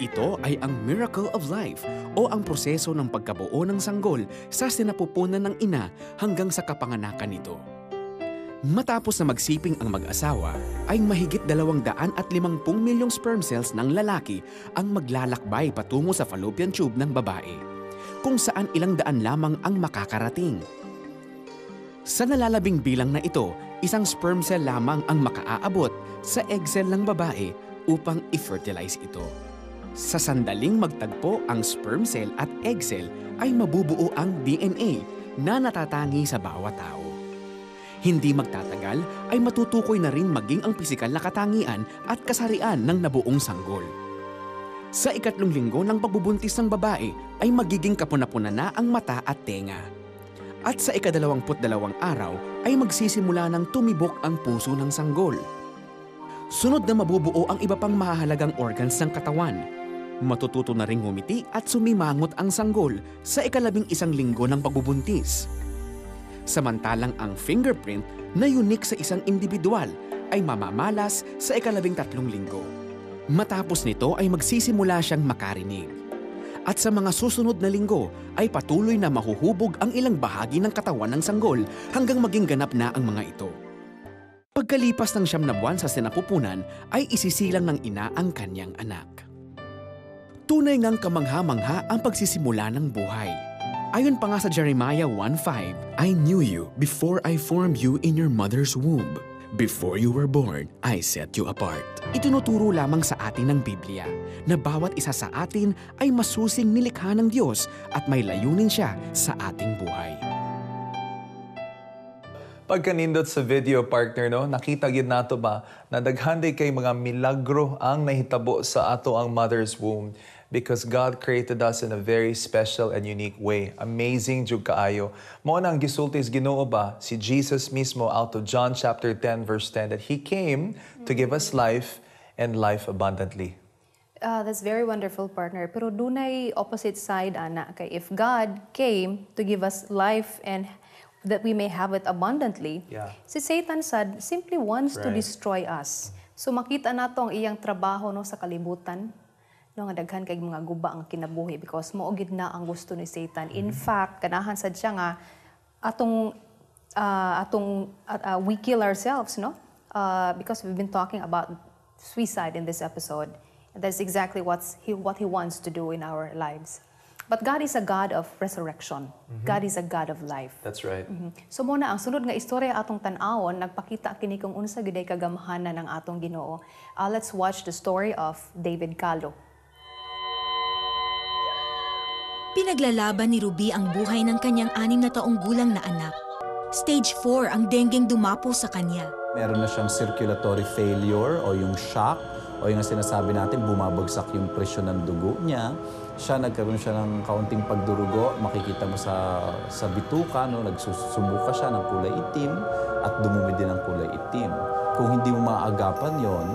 Ito ay ang miracle of life o ang proseso ng pagkabuo ng sanggol sa sinapupunan ng ina hanggang sa kapanganakan nito. Matapos na magsiping ang mag-asawa, ay mahigit 250 milyong sperm cells ng lalaki ang maglalakbay patungo sa fallopian tube ng babae, kung saan ilang daan lamang ang makakarating. Sa nalalabing bilang na ito, isang sperm cell lamang ang makaaabot sa egg cell ng babae upang i-fertilize ito. Sa sandaling magtagpo ang sperm cell at egg cell ay mabubuo ang DNA na natatangi sa bawat tao. Hindi magtatagal ay matutukoy na rin maging ang pisikal na katangian at kasarian ng nabuong sanggol. Sa 3 linggo ng pagbubuntis ng babae ay magiging kapuna-puna na ang mata at tenga. At sa 22 araw ay magsisimula ng tumibok ang puso ng sanggol. Sunod na mabubuo ang iba pang mahahalagang organs ng katawan. Matututo na ring humiti at sumimangot ang sanggol sa 11 linggo ng pagbubuntis. Samantalang ang fingerprint na unique sa isang individual ay mamamalas sa 13 linggo. Matapos nito ay magsisimula siyang makarinig. At sa mga susunod na linggo ay patuloy na mahuhubog ang ilang bahagi ng katawan ng sanggol hanggang maging ganap na ang mga ito. Pagkalipas ng 9 na buwan sa sinapupunan ay isisilang ng ina ang kanyang anak. Tunay ngang kamangha-mangha ang pagsisimula ng buhay. Ayon pa nga sa Jeremiah 1:5, I knew you before I formed you in your mother's womb. Before you were born, I set you apart. Itinuturo lamang sa atin ng Biblia na bawat isa sa atin ay masusing nilikha ng Diyos at may layunin siya sa ating buhay. Pagkanindot sa video, partner, no, nakita gid nato ba na daghan day kay mga milagro ang nahitabo sa ato ang mother's womb because God created us in a very special and unique way. Amazing jud kaayo. Mao nang gisultis Ginoo ba si Jesus mismo out of John chapter 10 verse 10 that He came to give us life and life abundantly. That's very wonderful, partner. Pero dunay opposite side, ana. Kay if God came to give us life and that we may have it abundantly, si Satan sad simply wants to destroy us. So makita nato ang iyang trabaho no sa kalibutan, no nga daghan kay mga guba ang kinabuhi because mao gid na ang gusto ni Satan. In fact, ganahan sad siya nga we kill ourselves, no? Because we've been talking about suicide in this episode. And that's exactly what he wants to do in our lives. But God is a God of resurrection. God is a God of life. That's right. So muna ang sunod nga istorya atong tan-awon nagpakita kini kung unsa giday kagamhanan ng atong Ginoo. Let's watch the story of David Calo. Pinaglalaban ni Ruby ang buhay ng kanyang 6 na taong gulang na anak. Stage 4 ang dengueng dumapo sa kanya. Meron na siyang circulatory failure o yung shock o yung sinasabi natin bumabagsak yung presyon ng dugo niya. Nagkaroon siya ng kaunting pagdurugo. Makikita mo sa bituka, no, nagsusubuka siya ng kulay itim at dumumi din ang kulay itim. Kung hindi mo maaagapan yon,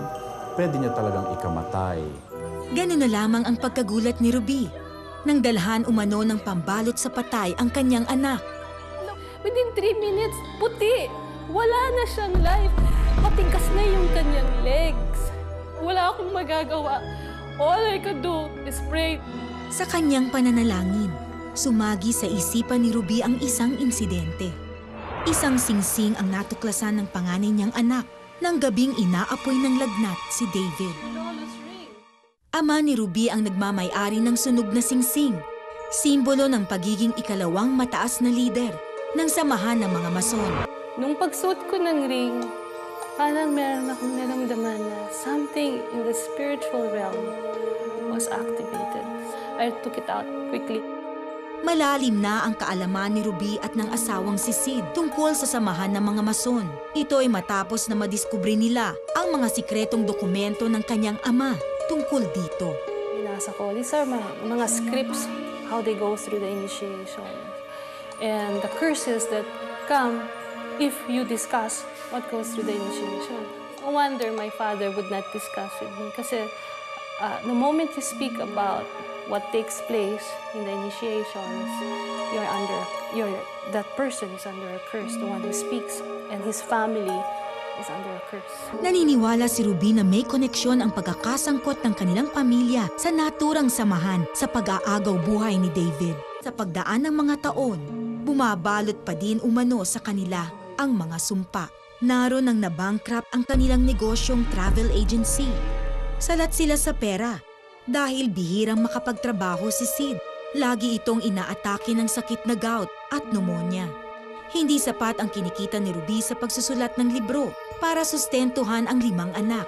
pwede niya talagang ikamatay. Ganun na lamang ang pagkagulat ni Ruby. Nang dalhan umano ng pambalot sa patay ang kanyang anak. Within 3 minutes, puti. Wala na siyang life. Matigas na yung kanyang legs. Wala akong magagawa. All I could do is pray. Sa kanyang pananalangin, sumagi sa isipan ni Ruby ang isang insidente. Isang singsing ang natuklasan ng panganay niyang anak. Nang gabing inaapoy ng lagnat si David. Ama ni Ruby ang nagmamay-ari ng sunog na singsing, simbolo ng pagiging ikalawang mataas na lider ng samahan ng mga mason. Nung pagsuot ko ng ring, parang meron akong naramdaman na something in the spiritual realm was activated. I took it out quickly. Malalim na ang kaalaman ni Ruby at ng asawang si Sid tungkol sa samahan ng mga mason. Ito ay matapos na madiskubre nila ang mga sikretong dokumento ng kanyang ama tungkol dito. Binasa ko, these are mga scripts, how they go through the initiation. And the curses that come if you discuss what goes through the initiation. No wonder my father would not discuss with me kasi the moment you speak about what takes place in the initiations, that person is under a curse. The one who speaks and his family is under a curse. Naniniwala si Ruby na may koneksyon ang pagkakasangkot ng kanilang pamilya sa naturang samahan sa pag-aagaw buhay ni David. Sa pagdaan ng mga taon, bumabalot pa din umano sa kanila ang mga sumpa. Naroon nang nabankrupt ang kanilang negosyong travel agency. Salat sila sa pera dahil bihirang makapagtrabaho si Sid. Lagi itong inaatake ng sakit na gout at pneumonia. Hindi sapat ang kinikita ni Ruby sa pagsusulat ng libro para sustentuhan ang 5 anak.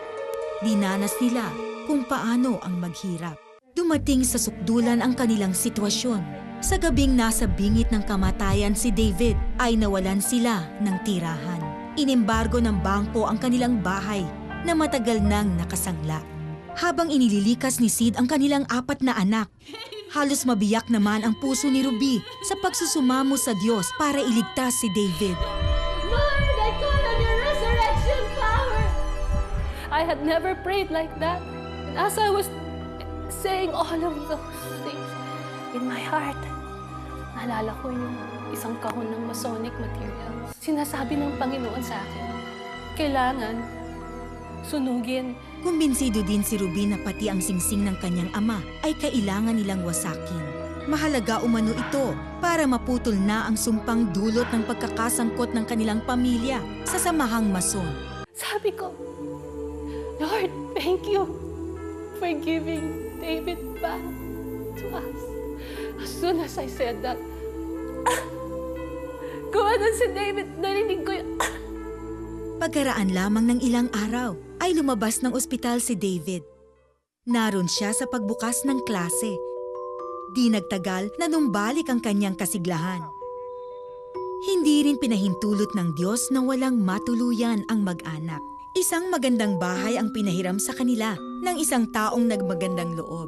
Dinanas nila kung paano ang maghirap. Dumating sa sukdulan ang kanilang sitwasyon. Sa gabing nasa bingit ng kamatayan si David ay nawalan sila ng tirahan. Inimbargo ng bangko ang kanilang bahay na matagal nang nakasangla. Habang inililikas ni Sid ang kanilang 4 na anak, halos mabiyak naman ang puso ni Ruby sa pagsusumamo sa Diyos para iligtas si David. Lord, I call on your resurrection power! I had never prayed like that. And as I was saying all of those things in my heart, naalala ko yung isang kahon ng Masonic material. Sinasabi ng Panginoon sa akin, kailangan sunugin. Kumbinsido din si Ruby na pati ang singsing ng kanyang ama ay kailangan nilang wasakin. Mahalaga umano ito para maputol na ang sumpang dulot ng pagkakasangkot ng kanilang pamilya sa samahang mason. Sabi ko, Lord, thank you for giving David back to us. As soon as I said that, kumanan si David, narinig ko yung... Pagkaraan lamang ng ilang araw, ay lumabas ng ospital si David. Naroon siya sa pagbukas ng klase. Di nagtagal na numbalik ang kanyang kasiglahan. Hindi rin pinahintulot ng Diyos na walang matuluyan ang mag-anak. Isang magandang bahay ang pinahiram sa kanila ng isang taong nagmagandang loob.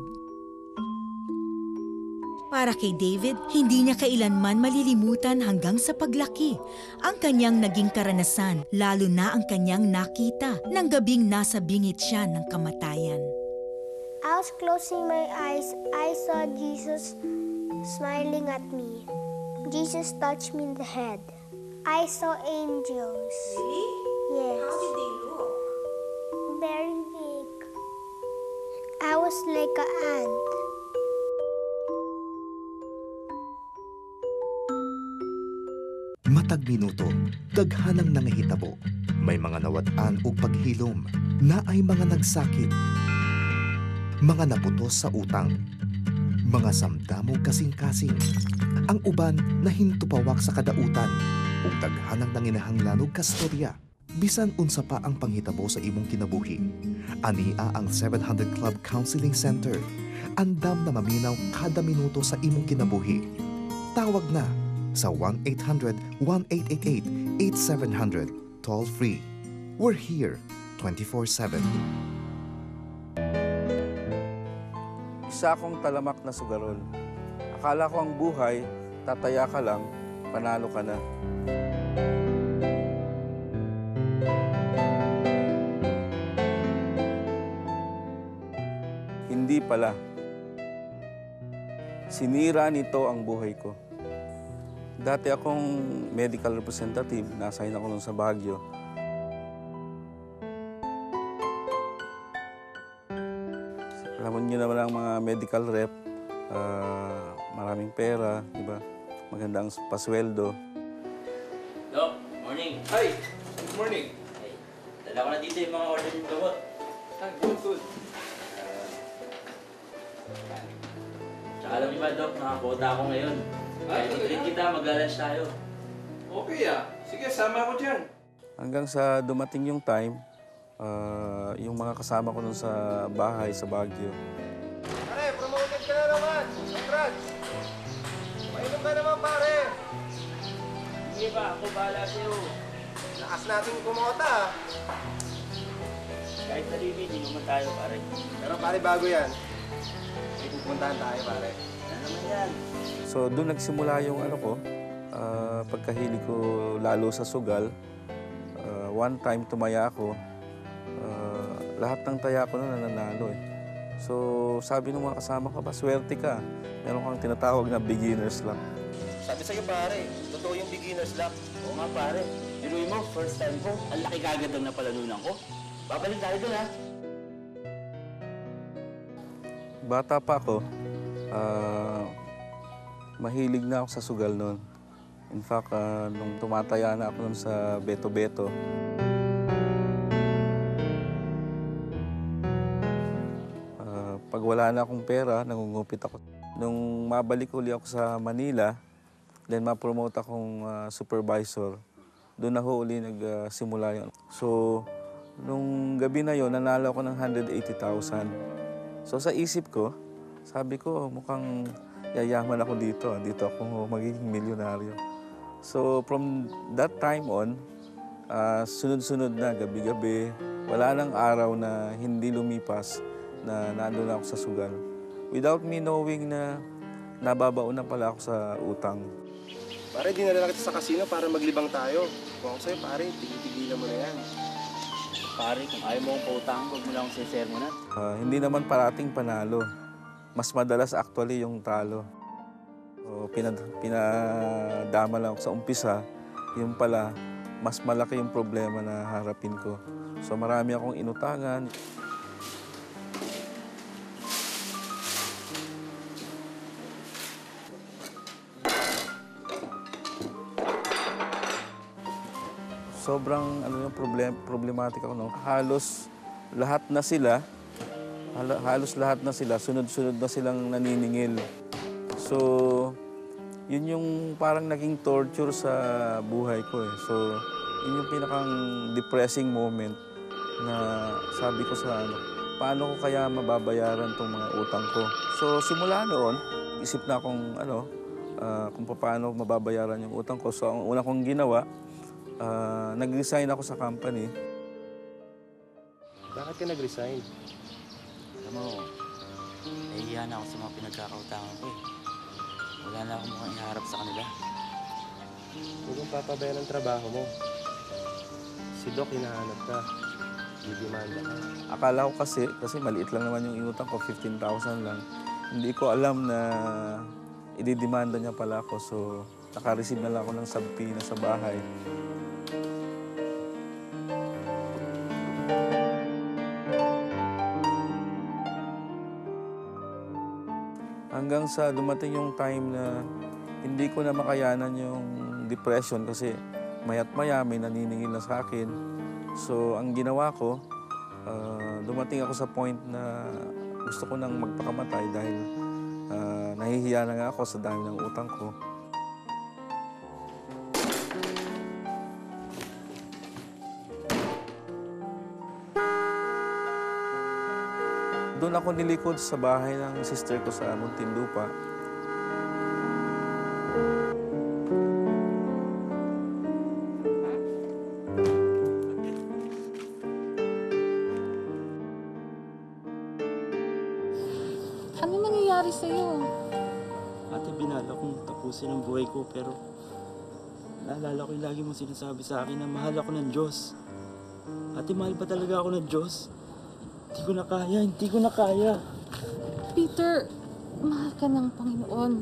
Para kay David, hindi niya kailanman malilimutan hanggang sa paglaki ang kanyang naging karanasan, lalo na ang kanyang nakita ng gabing nasa bingit siya ng kamatayan. I was closing my eyes. I saw Jesus smiling at me. Jesus touched me in the head. I saw angels. Really? Yes. How did they look? Very big. I was like an ant. Matag minuto, daghanang nangahitabo. May mga nawat-an o paghilom na ay mga nagsakit. Mga naputos sa utang. Mga samdamo kasing-kasing. Ang uban na hintupawak sa kadautan. O daghanang nanginahanglanog kastorya. Bisan unsa pa ang panghitabo sa imong kinabuhi. Ania ang 700 Club Counseling Center. Andam na maminaw kada minuto sa imong kinabuhi. Tawag na sa 1-800-1888-8700, toll-free. We're here 24/7. Isa akong talamak na sugarol. Akala ko ang buhay, tataya ka lang, panalo ka na. Hindi pala. Sinira nito ang buhay ko. Dati akong medical representative, na-assign ako nun sa Baguio. Alam niyo naman ang mga medical rep, maraming pera, di ba? Magandang pasweldo. Doc, morning. Hi, good morning. Dala ko na dito yung mga order ng gamot. Good. Tsaka alam niyo ba, Doc, nakabota ako ngayon. Kahit i-treat kita, mag-lunch tayo. Okay Sige, sama ko dyan. Hanggang sa dumating yung time, yung mga kasama ko nun sa bahay sa Baguio. Pare, promoted ka na naman. Congrats. Mainom ka naman, pare. Sige ba, ako bahala sa'yo. Lakas natin kumota. Kahit nalibid, inuman tayo, pare. Pero pare, bago yan. May pupuntahan tayo, pare. Ano naman yan? So doon nagsimula yung pagkahilig ko lalo sa sugal. One time tumaya ako, lahat ng taya ko na nananalo eh. So sabi ng mga kasama ko, swerte ka. Meron kang tinatawag na beginner's luck. Sabi sa'yo, pare, totoo yung beginner's luck. Oo nga, pare. Dinuwi mo, first time ko. Ang laki kagad ang napalanunan ko. Babalik tayo doon, ha? Bata pa ako, mahilig na ako sa sugal noon. In fact, nung tumataya na ako noon sa Beto-Beto, pag wala na akong pera, nangungupit ako. Nung mabalik uli ako sa Manila, then ma-promote akong supervisor, doon na uli nagsimula yun. So, nung gabi na yon nanalo ako ng 180,000. So sa isip ko, sabi ko, mukhang yayaman ako dito. Dito ako magiging milyonaryo. So from that time on, sunod-sunod na, gabi-gabi, wala nang araw na hindi lumipas na nandun ako sa sugal. Without me knowing na nababaon na pala ako sa utang. Pare, dinala kita sa casino para maglibang tayo. Kung ako sa'yo, pare, tigil-tigilan mo na yan. Pare, kung ayaw mo akong pautang, huwag mo lang akong sisermonan. Hindi naman parating panalo. Mas madalas actually yung talo. So, pinadama lang ako sa umpisa. Yung pala, mas malaki yung problema na harapin ko. So marami akong inutangan. Sobrang problematic ako. No? Halos lahat na sila, sunod-sunod na silang naniningil. So, yun yung parang naging torture sa buhay ko eh. So, yun yung pinakang depressing moment na sabi ko sa paano ko kaya mababayaran tong mga utang ko. So, simula noon, isip na akong kung paano mababayaran yung utang ko. So, ang una kong ginawa, nag-resign ako sa company. Bakit ka nag-resign? Alam mo, nahihiya na ako sa mga pinagkakautangan ko eh. Wala na akong mukhang iharap sa kanila. Huwag kang papabayan ng trabaho mo. Si Doc hinahanap ka. Didimanda ka. Akala ko kasi maliit lang naman yung inutang ko, 15,000 lang. Hindi ko alam na ididimanda niya pala ako. So, naka-receive na lang ako ng subpoena sa bahay. Hanggang sa dumating yung time na hindi ko na makayanan yung depression kasi mayat maya may naniningil na sa akin. So ang ginawa ko, dumating ako sa point na gusto ko nang magpakamatay dahil nahihiya na nga ako sa dami ng utang ko. Doon ako nilikod sa bahay ng sister ko sa Muntinlupa. Ano nangyayari sa'yo? Ate, binala kong tapusin ang buhay ko pero naalala ko yung lagi mong sinasabi sa akin na mahal ako ng Diyos. Ate, mahal ba talaga ako ng Diyos? Hindi ko na kaya. Peter, mahal ka ng Panginoon.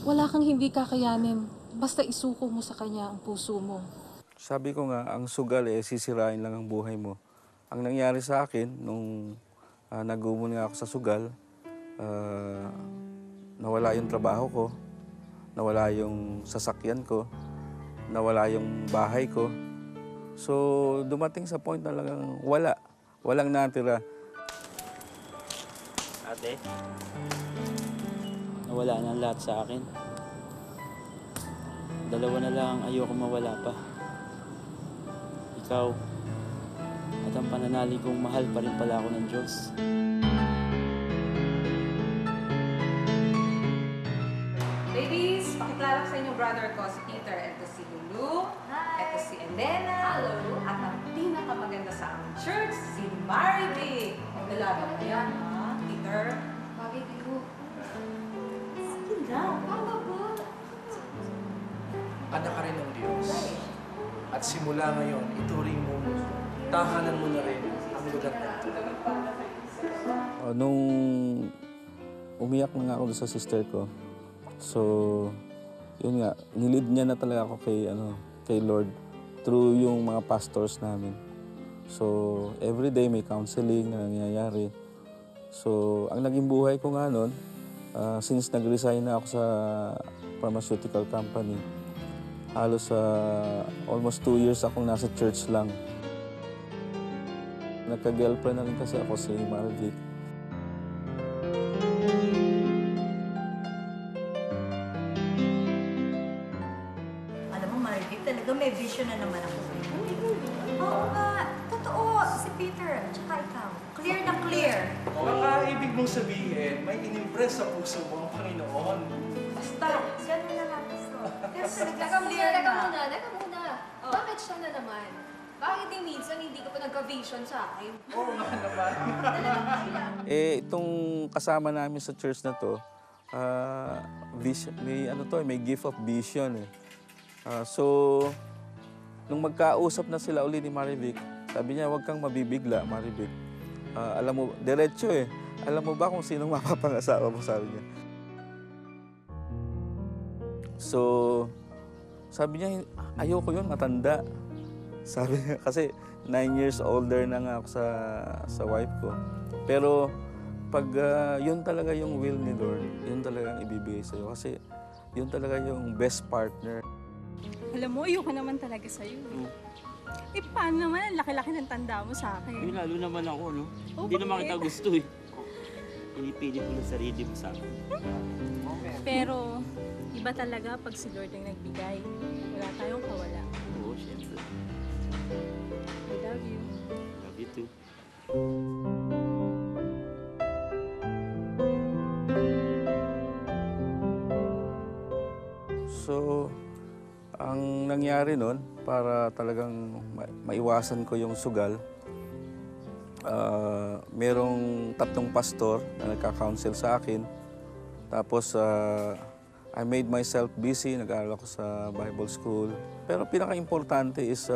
Wala kang hindi kakayanin. Basta isuko mo sa Kanya ang puso mo. Sabi ko nga, ang sugal sisirain lang ang buhay mo. Ang nangyari sa akin, nung nag-umon nga ako sa sugal, nawala yung trabaho ko, nawala yung sasakyan ko, nawala yung bahay ko, So dumating sa point na lang walang natira. Ate, nawala na ang lahat sa akin. Dalawa na lang, ayoko mawala pa. Ikaw, at ang pananalig kong mahal pa rin pala ako ng Diyos. Ladies, pakilala ko sa inyong brother ko, si Peter. Ito si Lulu. Hi. Ito si Elena. Hello. At ang pinakamaganda sa aming church, si Maribig. Dalaga mo yan, ha, Peter? Bagay ko. Sige lang. Tama ba? Anak ka rin ng Diyos. At simula ngayon, ituring mo, tahanan mo na rin ang lugar na ito. Nung umiyak na nga ako sa sister ko, so yun nga, nilid niya na talaga ako kay Lord through yung mga pastors namin. So every day may counseling na nangyayari. So ang naging buhay ko nga noon, since nag-resign na ako sa pharmaceutical company, halos almost 2 years akong nasa church lang. Nagka-girlfriend na rin kasi ako si Marvic. Alam mo, Marvic, talaga may vision na naman ako. Oo nga, totoo. Si Peter, tsaka ikaw. Clear na clear. Baka ibig mong sabihin, may inimpress sa puso mo ang Panginoon. Basta, ganun na lang gusto. Pero Teka muna. Bakit siya na naman? Bakit minsan hindi ka pa nagka-vision sa akin? Oo nga naman. Itong kasama namin sa church na to, may gift of vision eh. So, nung magkausap na sila uli ni Marvic, sabi niya, huwag kang mabibigla, Marvic. Alam mo, diretso eh. Alam mo ba kung sinong mapapangasawa mo, sabi niya. So, sabi niya, ayoko yun, matanda. Sabi niya, kasi 9 years older na nga ako sa wife ko. Pero, pag yun talaga yung will ni Lord, yun talaga ang ibibigay sa'yo. Kasi, yun talaga yung best partner. Alam mo, ayoko naman talaga sa'yo. Eh, paano naman ang laki-laki ng tanda mo sa akin? Eh, lalo naman ako, no? Oh, Hindi naman bakit? kita gusto eh. Pinipilit mo yung sarili mo sa akin. Pero, iba talaga pag si Lord ang nagbigay. Wala tayong kawala. Oo, syempre. I love you. Love you too. So, ang nangyari nun, para talagang maiwasan ko yung sugal, merong 3 pastor na nagka-counsel sa akin. Tapos, I made myself busy, nag-aaral ako sa Bible school. Pero pinaka-importante is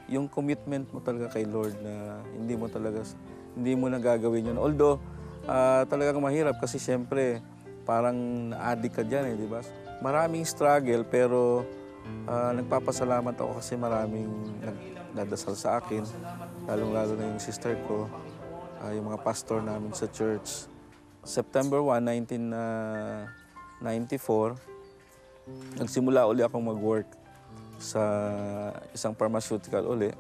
yung commitment mo talaga kay Lord na hindi mo na gagawin yun. Although, talagang mahirap kasi siyempre, parang na-addict ka dyan eh, di ba? Maraming struggle pero nagpapasalamat ako kasi maraming nagdasal sa akin, lalong-lalo na yung sister ko, yung mga pastor namin sa church. September 1, 1994, nagsimula uli akong mag-work sa isang pharmaceutical uli.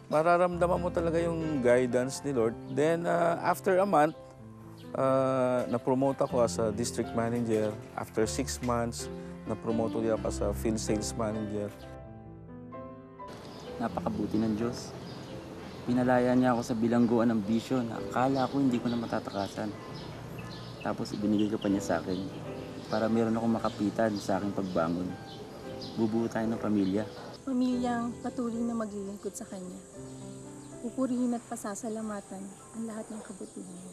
Mararamdaman mo talaga yung guidance ni Lord. Then after a month, na-promote ako as a district manager. After 6 months, na-promote ulit ako as a field sales manager. Napakabuti ng Diyos. Pinalaya niya ako sa bilangguan ng vision. Akala ko hindi ko na matatakasan. Tapos ibinigay ko pa niya sa akin para meron akong makapitan sa aking pagbangon. Bubuo tayo ng pamilya. Pamilyang patuloy na maglilingkod sa Kanya. Pupurihin at pasasalamatan ang lahat ng kabutihan niya.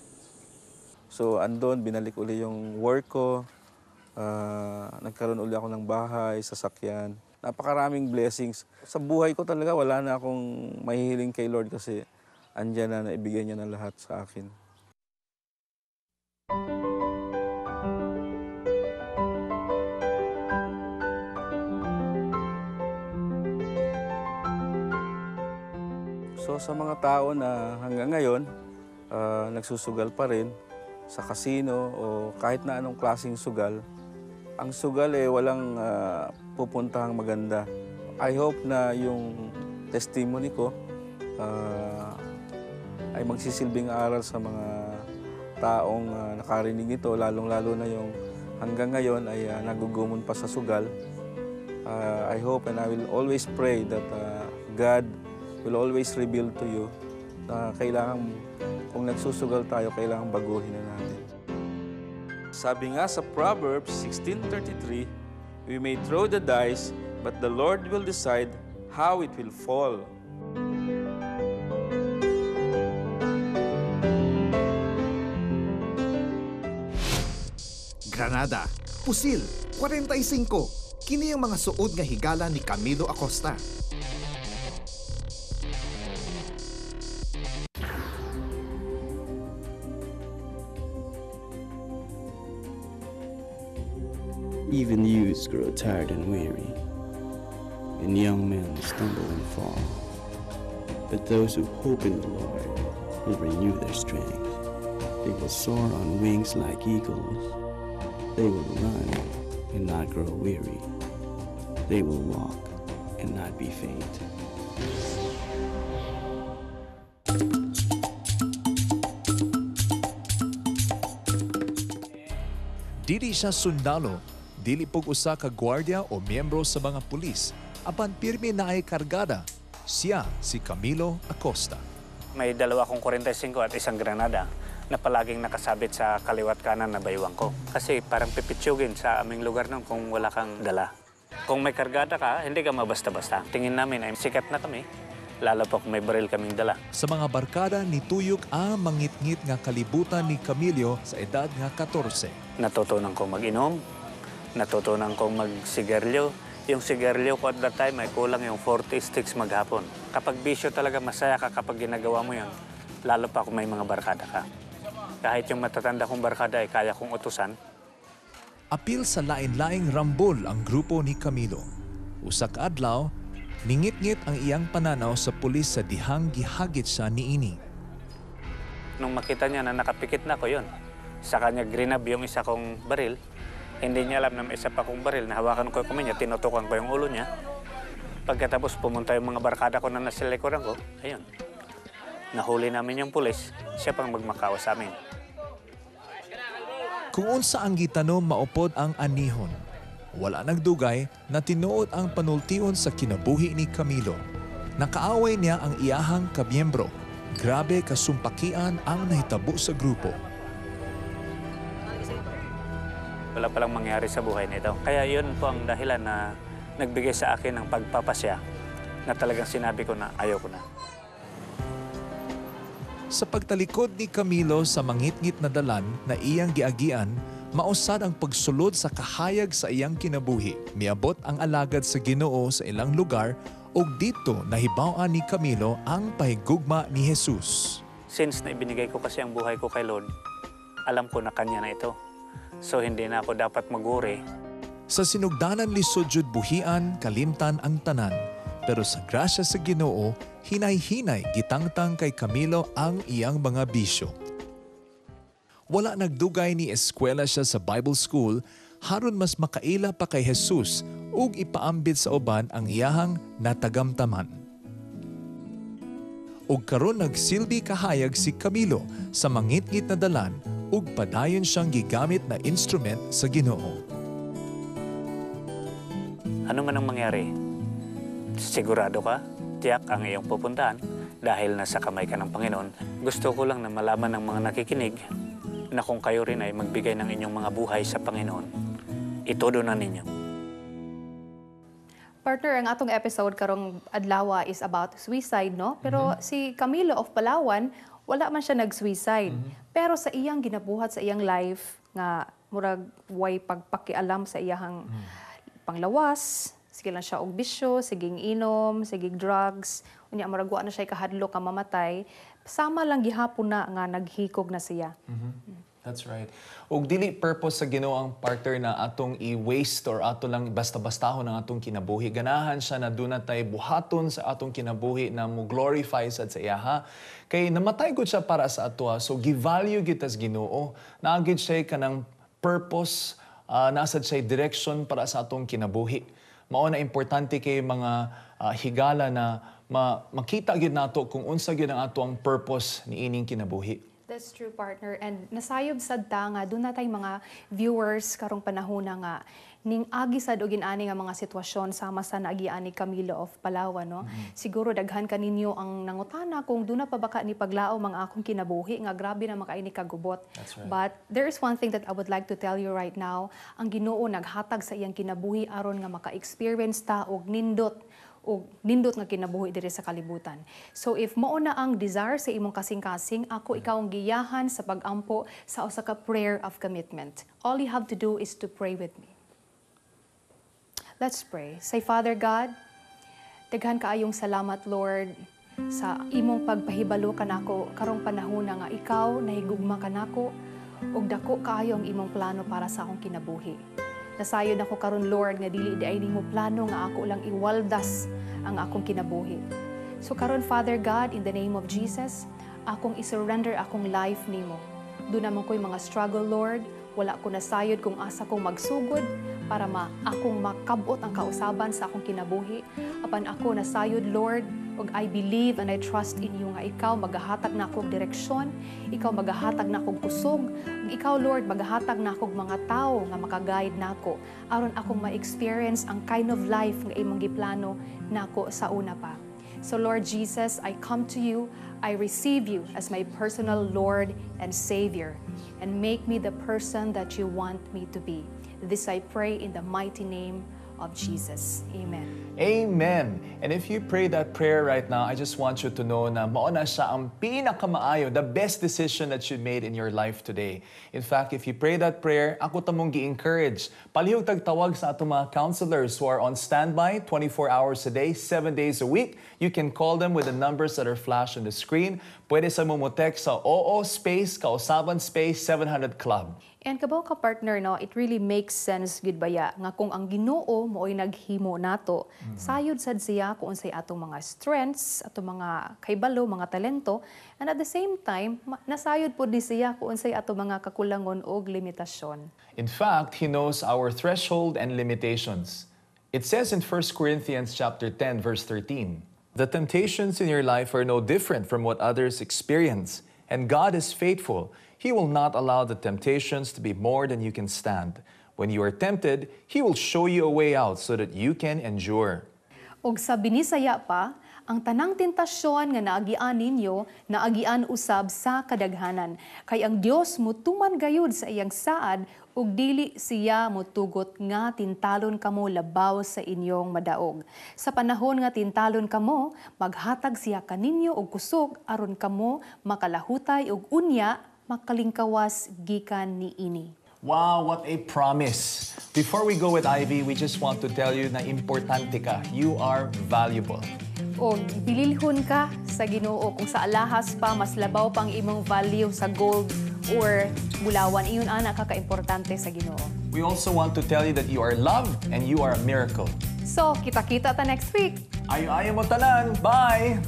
So andun, binalik uli yung work ko. Nagkaroon uli ako ng bahay, sasakyan. Napakaraming blessings. Sa buhay ko talaga wala na akong mahihiling kay Lord kasi andyan na naibigay niya ng lahat sa akin. So sa mga tao na hanggang ngayon, nagsusugal pa rin sa casino o kahit na anong klaseng sugal, ang sugal walang pupuntahang maganda. I hope na yung testimony ko ay magsisilbing aral sa mga taong nakarinig nito, lalong-lalo na yung hanggang ngayon ay nagugumon pa sa sugal. I hope and I will always pray that God will always reveal to you na kailangan, kung nagsusugal tayo, kailangan baguhin na natin. Sabi nga sa Proverbs 16:33, we may throw the dice, but the Lord will decide how it will fall. Granada, pusil, 45. Kini ang mga suod nga higala ni Camilo Acosta. Even youths grow tired and weary, and young men stumble and fall. But those who hope in the Lord will renew their strength. They will soar on wings like eagles. They will run and not grow weary. They will walk and not be faint. Dili siya sundalo, dili pug usa ka gwardiya o miyembro sa mga pulis, apan pirmi na ay kargada. Siya si Camilo Acosta. May 2 akong 45 at isang granada na palaging nakasabit sa kaliwat kanan na baywang ko. Kasi parang pipitsugin sa aming lugar nun kung wala kang dala. Kung may kargada ka, hindi ka mabasta-basta. Tingin namin ay sikat na kami, lalo pa kung may baril kaming dala. Sa mga barkada, nituyok ang mangit-ngit nga kalibutan ni Camilo sa edad nga 14. Natutunan kong mag-inom, natutunan kong magsigarilyo. Yung sigarilyo ko at that time ay kulang yung 40 sticks maghapon. Kapag bisyo talaga, masaya ka kapag ginagawa mo yun, lalo pa kung may mga barkada ka. Kahit yung matatanda kong barkada ay kaya kong utusan. Apil sa lain-laing rambol ang grupo ni Camilo. Usak adlaw, ningit-ngit ang iyang pananaw sa pulis sa dihang gihagit siya niini. Nung makita niya na nakapikit na ko yun, sa kanya grinab yung isa kong baril. Hindi niya alam na may isa pa kong baril. Nahawakan ko yung niya, tinutukan ko yung ulo niya. Pagkatapos pumunta yung mga barkada ko na nasa likuran ko, ayun. Nahuli namin yung pulis, siya pang magmakawa sa amin. Kung unsa ang gitanom maupod ang anihon, wala nagdugay na tinuod ang panultion sa kinabuhi ni Camilo. Nakaaway niya ang iyahang kamiyembro. Grabe kasumpakian ang nahitabo sa grupo. Wala palang mangyari sa buhay nito. Kaya yun po ang dahilan na nagbigay sa akin ng pagpapasya na talagang sinabi ko na ayaw ko na. Sa pagtalikod ni Camilo sa mangit-ngit na dalan na iyang giagian, mausad ang pagsulod sa kahayag sa iyang kinabuhi. Miabot ang alagad sa Ginoo sa ilang lugar ug dito nahibaw-an ni Camilo ang pahigugma ni Jesus. Since na ibinigay ko kasi ang buhay ko kay Lord, alam ko na kanya na ito. So hindi na ako dapat maguri. Sa sinugdanan lisod jud buhian, kalimtan ang tanan. Pero sa grasya sa Ginoo, hinay-hinay gitangtang kay Camilo ang iyang mga bisyo. Wala nagdugay ni eskwela siya sa Bible School, haron mas makaila pa kay Jesus ug ipaambit sa uban ang iyahang natagamtaman. Ug karon nagsilbi kahayag si Camilo sa mangit-ngit na dalan ug padayon siyang gigamit na instrument sa Ginoo. Ano man ang mangyari, sigurado ka, tiyak ang iyong pupuntahan dahil nasa kamay ka ng Panginoon. Gusto ko lang na malaman ng mga nakikinig na kung kayo rin ay magbigay ng inyong mga buhay sa Panginoon, itodo na ninyo. Partner, ang atong episode karong adlaw is about suicide, no? Pero si Camilo of Palawan, wala man siya nag-suicide. Pero sa iyang ginabuhat sa iyang life, nga murag way pagpakialam sa iyang panglawas, sige lang siya og bisyo, siging inom, siging drugs, unya murag wa na siya kahadlok ka mamatay, sama lang gihapon na nga naghikog na siya. That's right. Ug dili purpose sa Ginoo ang partner na atong i-waste or ato lang basta-bastahon ang atong kinabuhi. Ganahan siya na doon natay buhaton sa atong kinabuhi na mo glorify sa iyaha. Kay namatay gud siya para sa ato. So gi-value kita sa Ginoo. Naagid siya kanang purpose, nasad siya direction para sa atong kinabuhi. Mao na importante kay mga higala na makita gyud nato kung unsa gyud ang ato ang purpose ni ining kinabuhi. That's true, partner. And nasayob sad ta nga doon na tay mga viewers karong panahon nga ning agi sad og inani nga mga sitwasyon sama sa naagian ni Camilo of Palawan, no. Siguro daghan kaninyo ang nangutana kung doon na pa baka ni paglao mga akong kinabuhi nga grabe na makaini kagubot. That's right. But there is one thing that I would like to tell you right now. Ang Ginoo naghatag sa iyang kinabuhi aron nga maka-experience ta og nindot nga kinabuhi diri sa kalibutan. So if mao na ang desire sa imong kasing-kasing, ako ikaw ang giyahan sa pag-ampo sa usa ka prayer of commitment. All you have to do is to pray with me. Let's pray. Say, Father God, daghan kaayong salamat, Lord, sa imong pagpahibalo kanako karong panahon nga ikaw nahigugma kanako ug dako kaayo ang imong plano para sa akong kinabuhi. Nasayod ako karon, Lord, nga dili di ay nimo plano nga ako lang iwaldas ang akong kinabuhi. So karon, Father God, in the name of Jesus, akong isurrender akong life nimo. Doon naman ko'y mga struggle, Lord. Wala ko nasayod kung asa kong magsugod para akong makabot ang kausaban sa akong kinabuhi. Apan ako nasayod, Lord, ug I believe and I trust in you nga ikaw magahatag na akong direksyon, ikaw magahatag na akong kusog, ug ikaw, Lord, magahatag na akong mga tao nga makaguide nako aron akong ma-experience ang kind of life nga imong giplano nako sa una pa. So Lord Jesus, I come to you, I receive you as my personal Lord and Savior, and make me the person that you want me to be. This I pray in the mighty name of Jesus. Amen. Amen. And if you pray that prayer right now, I just want you to know na mao na siya ang pinakamaayo, the best decision that you made in your life today. In fact, if you pray that prayer, ako tamong gi-encourage. Palihog tagtawag sa atong mga counselors who are on standby 24 hours a day, 7 days a week. You can call them with the numbers that are flashed on the screen. Pwede sa mo text sa OO space, kausaban space, 700 Club. And kabaw ka, partner, no, it really makes sense gud baya nga kung ang Ginoo mo'y naghimo nato, sayod sad siya kung unsay atong mga strengths, atong mga kaybalo, mga talento, and at the same time, nasayod po di siya kung unsay atong mga kakulangon o limitasyon. In fact, He knows our threshold and limitations. It says in 1 Corinthians chapter 10, verse 13, "The temptations in your life are no different from what others experience, and God is faithful. He will not allow the temptations to be more than you can stand. When you are tempted, He will show you a way out so that you can endure." Og sa binisaya pa, ang tanang tentasyon nga naagian ninyo, naagian usab sa kadaghanan. Kay ang Dios mutuman gayud sa iyang saad, ug dili siya motugot nga tintalon kamo labaw sa inyong madaog. Sa panahon nga tintalon kamo, maghatag siya kaninyo og kusog aron kamo makalahutay og unya makalingkawas gikan ni ini. Wow, what a promise. Before we go with Ivy, we just want to tell you na importante ka. You are valuable. O bililhon ka sa Ginoo kung sa alahas pa mas labaw pang imong value sa gold or bulawan, iyon ana ka-importante sa Ginoo. We also want to tell you that you are loved and you are a miracle. So, kita-kita ta next week. Ayo-ayo mo tanan. Bye!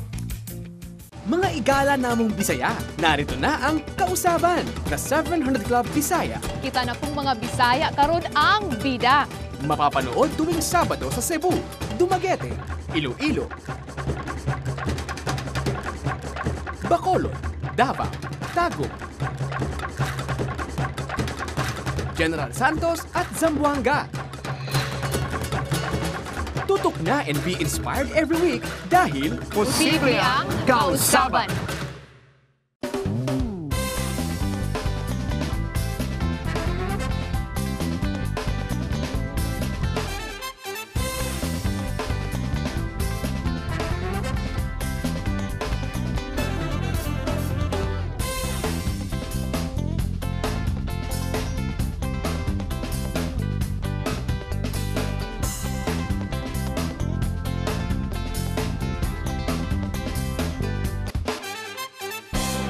Mga igala namong Bisaya, narito na ang Kausaban na 700 Club Bisaya. Kita na pong mga Bisaya karon ang bida. Mapapanood tuwing Sabado sa Cebu, Dumaguete, Iloilo, Bacolod, Davao, Tagum, General Santos at Zamboanga. Tutok na and be inspired every week dahil posible ang Kausaban!